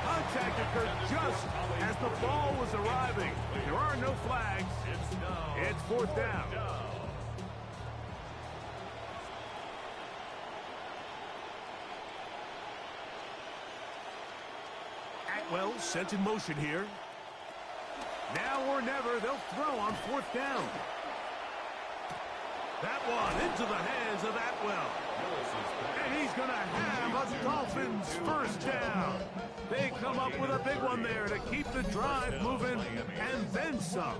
Speaker 1: Contact occurred just as the ball was arriving. There are no flags. It's 4th down. Atwell sent in motion here. Now or never, they'll throw on 4th down. That one into the hands of Atwell. And he's going to have a Dolphins first down. They come up with a big one there to keep the drive moving, and then some.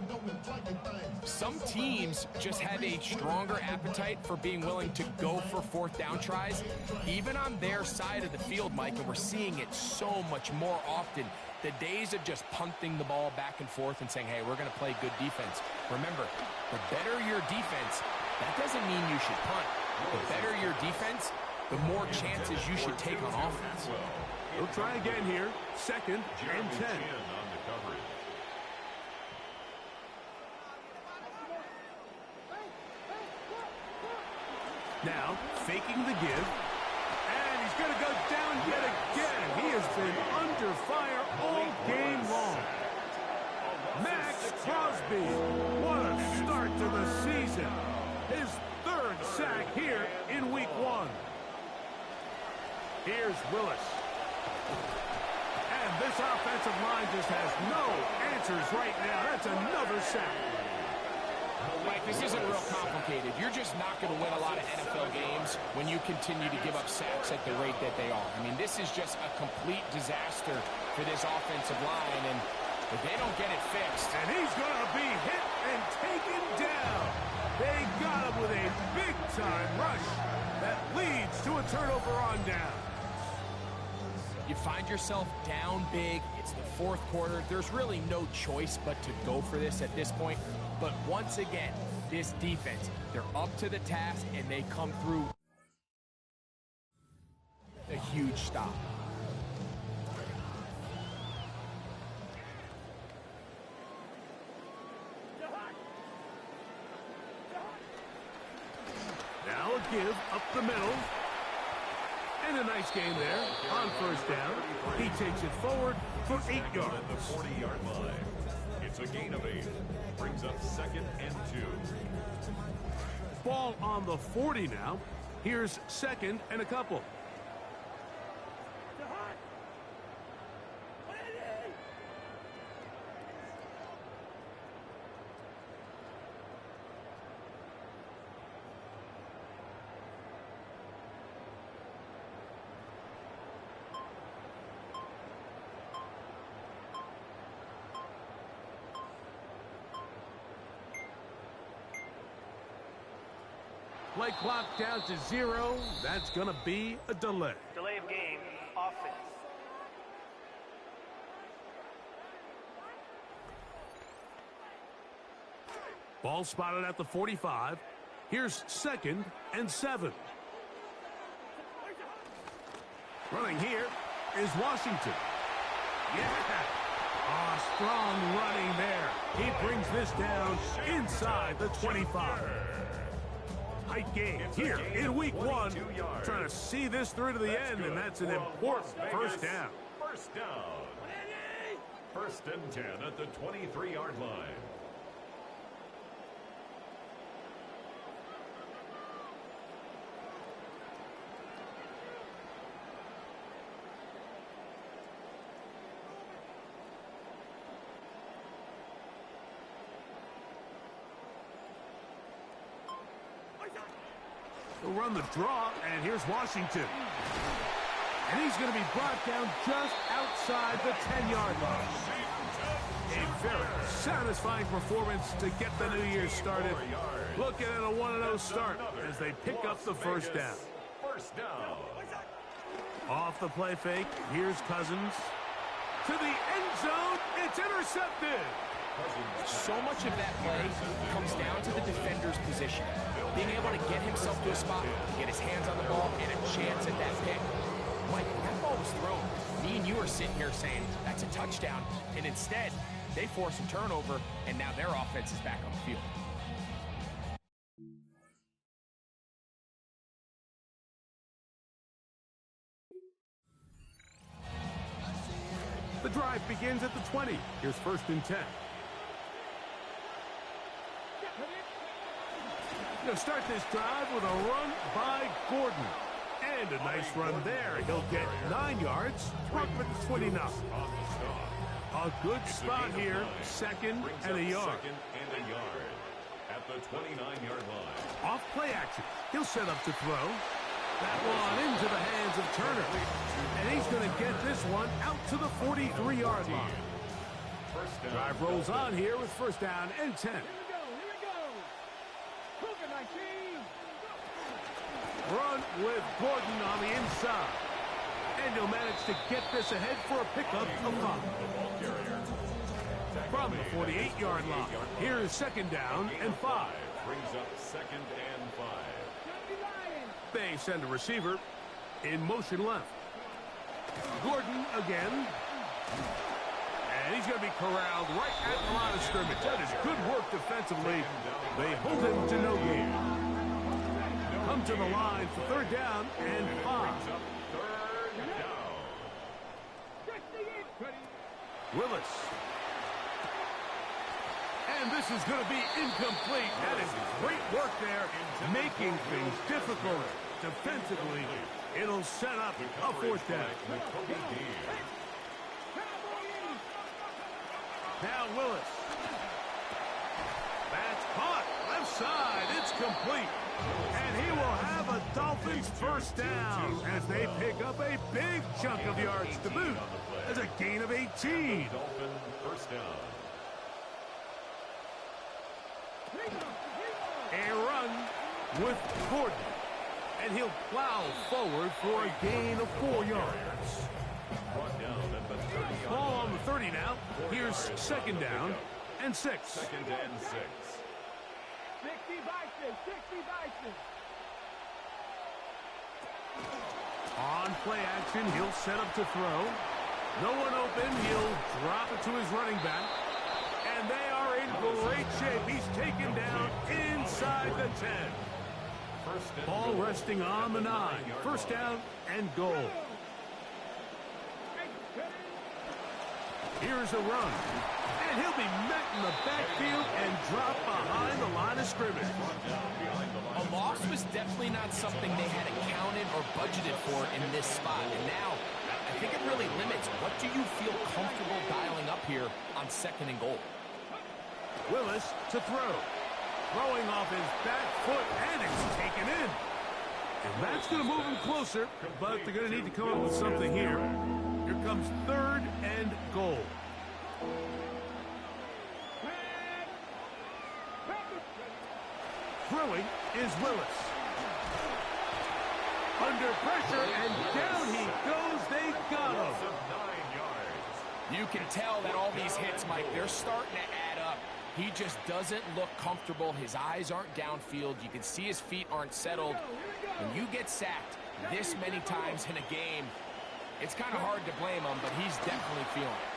Speaker 2: Some teams just have a stronger appetite for being willing to go for 4th down tries, even on their side of the field, Mike, and we're seeing it so much more often. The days of just punting the ball back and forth and saying, hey, we're going to play good defense. Remember, the better your defense, that doesn't mean you should punt. The better your defense, the more chances you should take on offense.
Speaker 1: We'll try again here. 2nd and 10. Now, faking the give. And he's going to go down yet again. He has been under fire all game long. Max Crosby, what a start to the season. His 3rd sack here in week 1. Here's Willis. And this offensive line just has no answers right now. That's another sack.
Speaker 2: Mike, this isn't real complicated. You're just not going to win a lot of NFL games when you continue to give up sacks at the rate that they are. I mean, this is just a complete disaster for this offensive line, and if they don't get it fixed.
Speaker 1: And he's going to be hit and taken down. They got him with a big-time rush that leads to a turnover on down.
Speaker 2: You find yourself down big. It's the fourth quarter. There's really no choice but to go for this at this point. But once again, this defense, they're up to the task, and they come through a huge stop.
Speaker 1: Now a give up the middle. And a nice game there on first down. He takes it forward for 8 yards.
Speaker 3: At the 40-yard line. It's a gain of 8. Brings up 2nd and 2.
Speaker 1: Ball on the 40 now. Here's 2nd and a couple. Play clock down to 0. That's going to be a delay.
Speaker 6: Delay of game, offense.
Speaker 1: Ball spotted at the 45. Here's 2nd and 7. Running here is Washington. Yeah. Oh, strong running there. He brings this down inside the 25. Tight game here in week 1. Trying to see this through to the end, and that's an important first down.
Speaker 3: First down. 1st and 10 at the 23-yard line.
Speaker 1: He'll run the draw, and here's Washington. And he's going to be brought down just outside the 10-yard line. A very satisfying performance to get the new year started. Looking at a 1-0 start as they pick up the first down.
Speaker 3: First down.
Speaker 1: Off the play fake, here's Cousins. To the end zone, it's intercepted.
Speaker 2: So much of that play comes down to the defender's position. Being able to get himself to a spot, get his hands on the ball, and a chance at that pick. Mike, that ball was thrown. Me and you are sitting here saying, that's a touchdown. And instead, they force a turnover, and now their offense is back on the field.
Speaker 1: The drive begins at the 20. Here's 1st and 10. Going to start this drive with a run by Gordon. And a nice run there. He'll get 9 yards. Mark at the 29. A good spot here. 2nd and a yard.
Speaker 3: 2nd and a yard at the 29-yard line.
Speaker 1: Off play action. He'll set up to throw. That one into the hands of Turner. And he's going to get this one out to the 43-yard line. Drive rolls on here with 1st down and 10. Run with Gordon on the inside. And he'll manage to get this ahead for a pickup of 5. From the 48-yard line. Here is 2nd down and 5.
Speaker 3: Brings up 2nd and 5.
Speaker 1: They send a receiver in motion left. Gordon again. And he's going to be corralled right at the line of scrimmage. That is good work defensively. They hold him to no gain. Come to the line for 3rd down and 5. Willis. And this is going to be incomplete. That is great work there, making things difficult defensively. It'll set up a 4th down. Now Willis. That's caught. Left side. It's complete. And he will have a Dolphins first down as they pick up a big chunk of yards to boot. That's a gain of 18.
Speaker 3: Dolphin first down.
Speaker 1: A run with Gordon. And he'll plow forward for a gain of 4 yards.
Speaker 3: Brought down at the 30-yard
Speaker 1: Ball
Speaker 3: line.
Speaker 1: on the 30 now. Here's second down and 6.
Speaker 3: Second and 6.
Speaker 5: 60 by 6, 60 by 6.
Speaker 1: On play action, he'll set up to throw. No one open. He'll drop it to his running back. And they are in great shape. He's taken down inside the 10. Ball resting on the 9. First down and goal. Here's a run. And he'll be met in the backfield and dropped behind the line of scrimmage.
Speaker 2: A loss was definitely not something they had accounted or budgeted for in this spot. And now, I think it really limits what do you feel comfortable dialing up here on second and goal.
Speaker 1: Willis to throw. Throwing off his back foot, and it's taken in. And that's going to move him closer, but they're going to need to come up with something here. Here comes third and goal. Throwing is Willis. Under pressure, and down he goes. They got him.
Speaker 3: 9 yards.
Speaker 2: You can tell that all these hits, Mike, they're starting to add up. He just doesn't look comfortable. His eyes aren't downfield. You can see his feet aren't settled. When you get sacked this many times in a game, it's kind of hard to blame him, but he's definitely feeling it.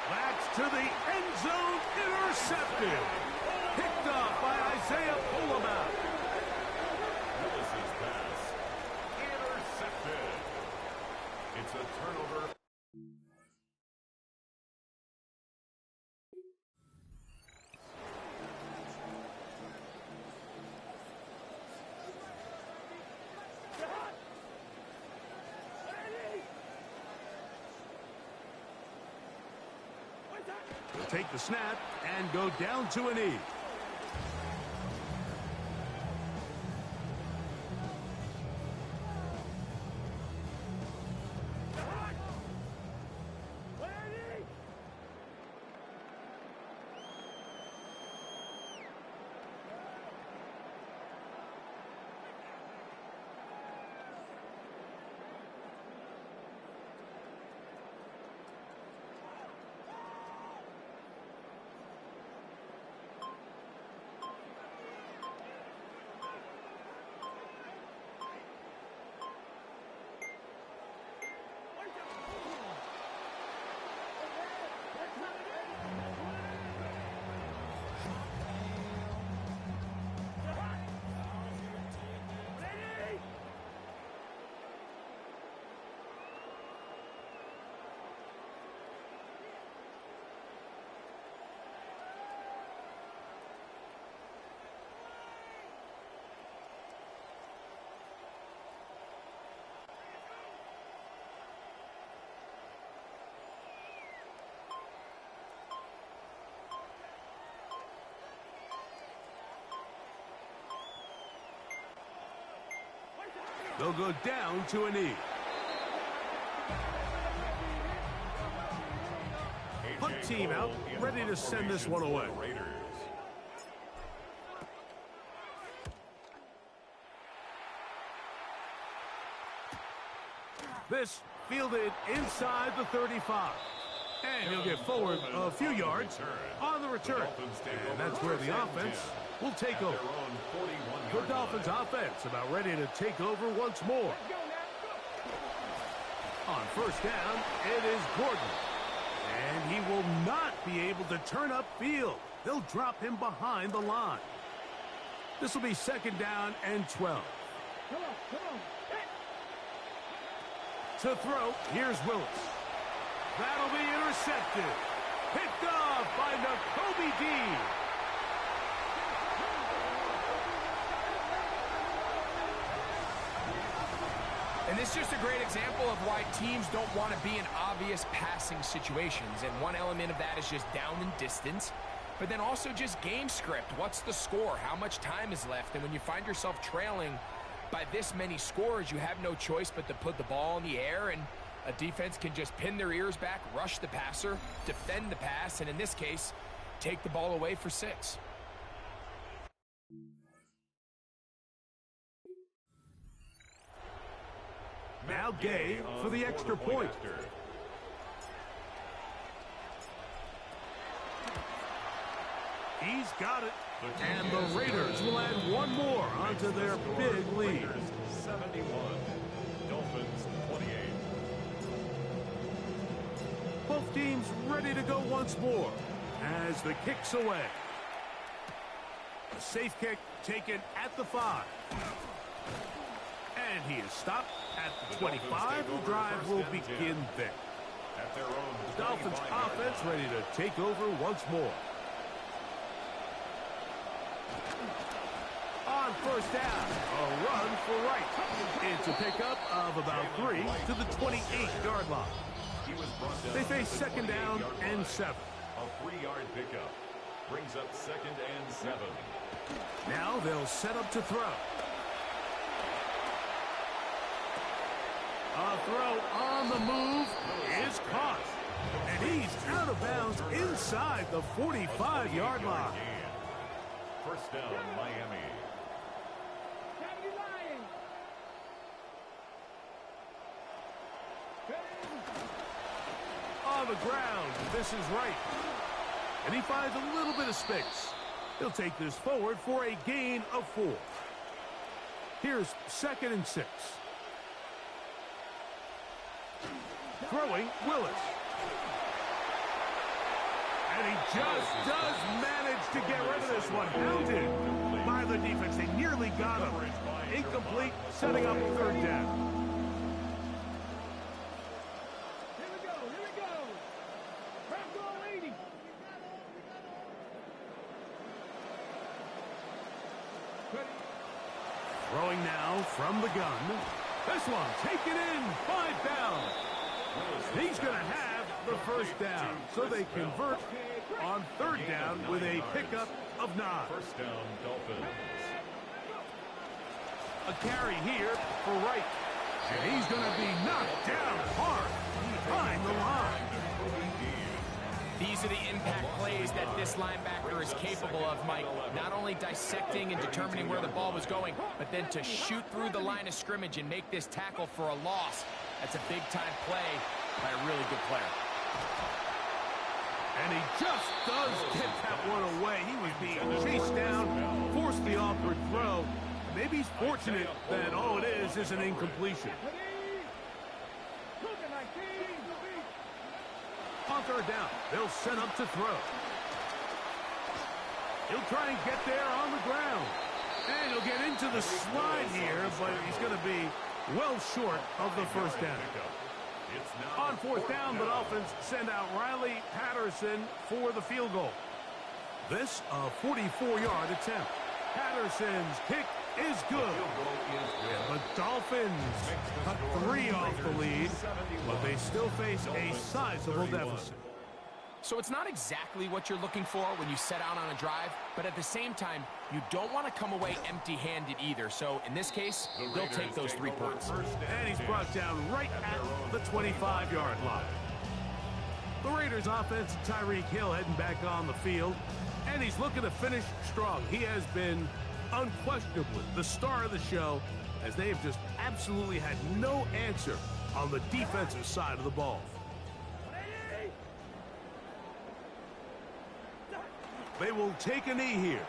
Speaker 1: That's to the end zone, intercepted. Picked off by Isaiah Pullabout.
Speaker 3: Willis's pass intercepted. It's a turnover.
Speaker 1: He'll take the snap and go down to a knee. They'll go down to a knee. Punt team out, ready to send this one away. This fielded inside the 35. And he'll get forward a few yards on the return. And that's where the offense will take over. The Dolphins offense about ready to take over once more. On first down, it is Gordon. And he will not be able to turn upfield. They'll drop him behind the line. This will be second down and 12. To throw, here's Willis. That'll be intercepted. Picked off by Nakobe Dean.
Speaker 2: And this is just a great example of why teams don't want to be in obvious passing situations. And one element of that is just down and distance, but then also just game script. What's the score? How much time is left? And when you find yourself trailing by this many scores, you have no choice but to put the ball in the air, and a defense can just pin their ears back, rush the passer, defend the pass, and in this case, take the ball away for 6.
Speaker 1: Now Gay for the extra point. He's got it. And the Raiders will add one more onto their big lead.
Speaker 3: 71. Dolphins 28.
Speaker 1: Both teams ready to go once more as the kick's away. A safe kick taken at the 5. And he is stopped at the 25. The drive will begin there.
Speaker 3: At their own
Speaker 1: The Dolphins offense ready to take over once more. On first down, a run for right. It's a pickup of about 3 to the 28-yard line. They face second down and 7.
Speaker 3: A 3-yard pickup brings up second and 7.
Speaker 1: Now they'll set up to throw. A throw on the move is caught. And he's out of bounds inside the 45-yard line.
Speaker 3: First down, Miami.
Speaker 1: On the ground, this is right. And he finds a little bit of space. He'll take this forward for a gain of 4. Here's second and 6. Throwing, Willis. And he just does manage to get rid of this one. Hounded by the defense. They nearly got him. Incomplete, setting up third down. Throwing now from the gun. This one taken in, 5 down. He's going to have the first down. So they convert on third down with a pickup of 9.
Speaker 3: First down, Dolphins.
Speaker 1: A carry here for Wright. And he's going to be knocked down hard behind the line.
Speaker 2: These are the impact plays that this linebacker is capable of, Mike. Not only dissecting and determining where the ball was going, but then to shoot through the line of scrimmage and make this tackle for a loss. That's a big-time play by a really good player.
Speaker 1: And he just does get that one away. He was being chased down, forced the awkward throw. Maybe he's fortunate that all it is an incompletion. On third down, they'll set up to throw. He'll try and get there on the ground. And he'll get into the slide here, but he's going to be well short of the first down. On fourth down, the Dolphins send out Riley Patterson for the field goal. This a 44-yard attempt. Patterson's kick is good. And the Dolphins cut 3 off the lead, but they still face a sizable deficit.
Speaker 2: So it's not exactly what you're looking for when you set out on a drive, but at the same time, you don't want to come away empty-handed either. So in this case, they'll take those 3 points.
Speaker 1: And he's brought down right at the 25-yard line. The Raiders offense, Tyreek Hill heading back on the field, and he's looking to finish strong. He has been unquestionably the star of the show, as they have just absolutely had no answer on the defensive side of the ball. They will take a knee here.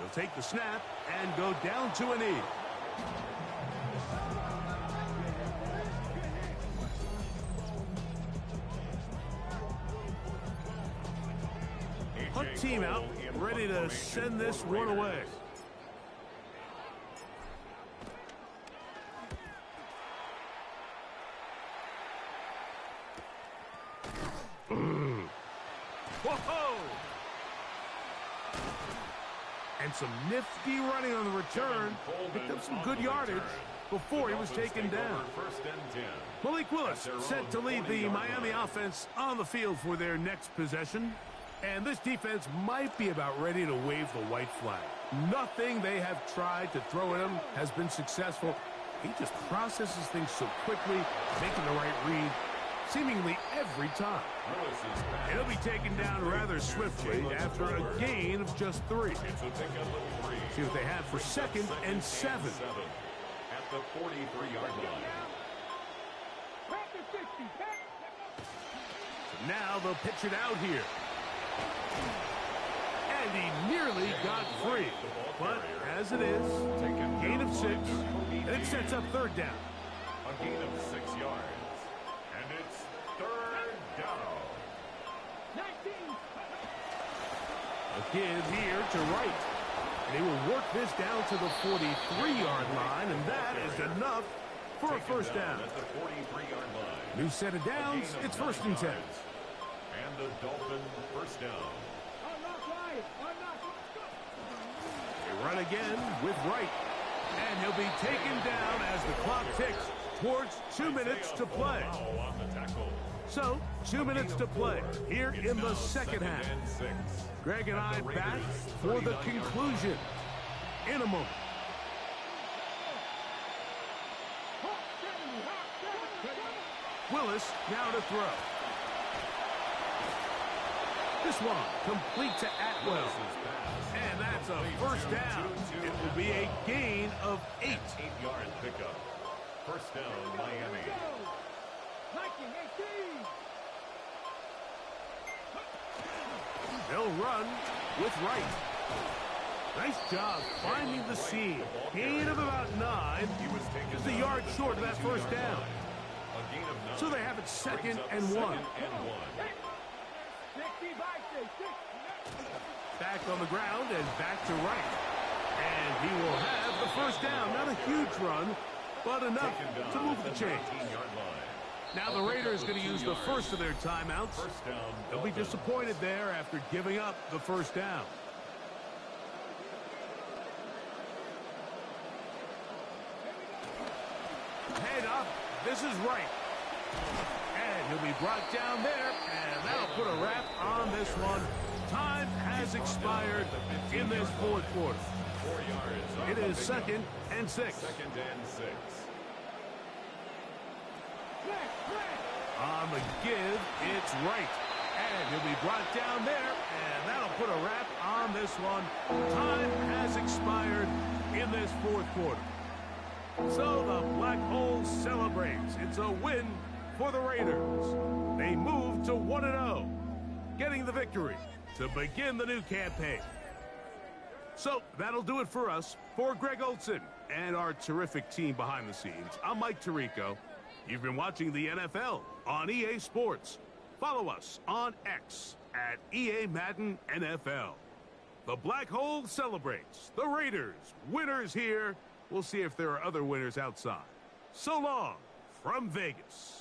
Speaker 1: He'll take the snap and go down to a knee. Punt team out, ready to send this one away. Whoa! And some nifty running on the return. Picked up some good yardage before he was taken down. Malik Willis set to lead the Miami offense on the field for their next possession. And this defense might be about ready to wave the white flag. Nothing they have tried to throw at him has been successful. He just processes things so quickly, making the right read seemingly every time. And he'll be taken down rather swiftly after a gain of just 3. See what they have for 2nd and 7.
Speaker 3: At the 43-yard line.
Speaker 1: So now they'll pitch it out here. And he nearly got free. But as it is, gain of 6, and it sets up 3rd down.
Speaker 3: A gain of 6 yards. And it's 3rd down.
Speaker 1: A give here to Wright. And he will work this down to the 43-yard line, and that is enough for a 1st down.
Speaker 3: At the 43-yard line.
Speaker 1: New set of downs, it's 1st and 10.
Speaker 3: And the Dolphins 1st down.
Speaker 1: They run again with Wright. And he'll be taken down as the clock ticks towards 2 minutes to play. So, 2 minutes to play here in the 2nd half. Greg and I back for the conclusion in a moment. Willis now to throw. This one complete to Atwell. And that's a 1st down. It will be a gain of 8.
Speaker 3: 8-yard pickup. 1st down, Miami.
Speaker 1: They'll run with Wright. Nice job finding the seam. Gain of about 9. Just a yard short of that 1st down. So they have it 2nd and 1. Back on the ground and back to Wright. And he will have the 1st down. Not a huge run, but enough to move the chains. Now the Raiders going to use the 1st of their timeouts. They'll be disappointed there after giving up the 1st down. Head up. This is Wright. And he'll be brought down there, and that'll put a wrap on this one. Time has expired in this 4th quarter.
Speaker 3: 4 yards.
Speaker 1: It is 2nd and 6.
Speaker 3: 2nd and 6.
Speaker 1: On the give, it's Wright. And he'll be brought down there, and that'll put a wrap on this one. Time has expired in this 4th quarter. So the Black Hole celebrates. It's a win for the Raiders. They move to 1-0, getting the victory to begin the new campaign. So that'll do it for us. For Greg Olson and our terrific team behind the scenes, I'm Mike Tirico. You've been watching the NFL on EA Sports. Follow us on X at EA Madden NFL. The Black Hole celebrates. The Raiders, winners here. We'll see if there are other winners outside. So long from Vegas.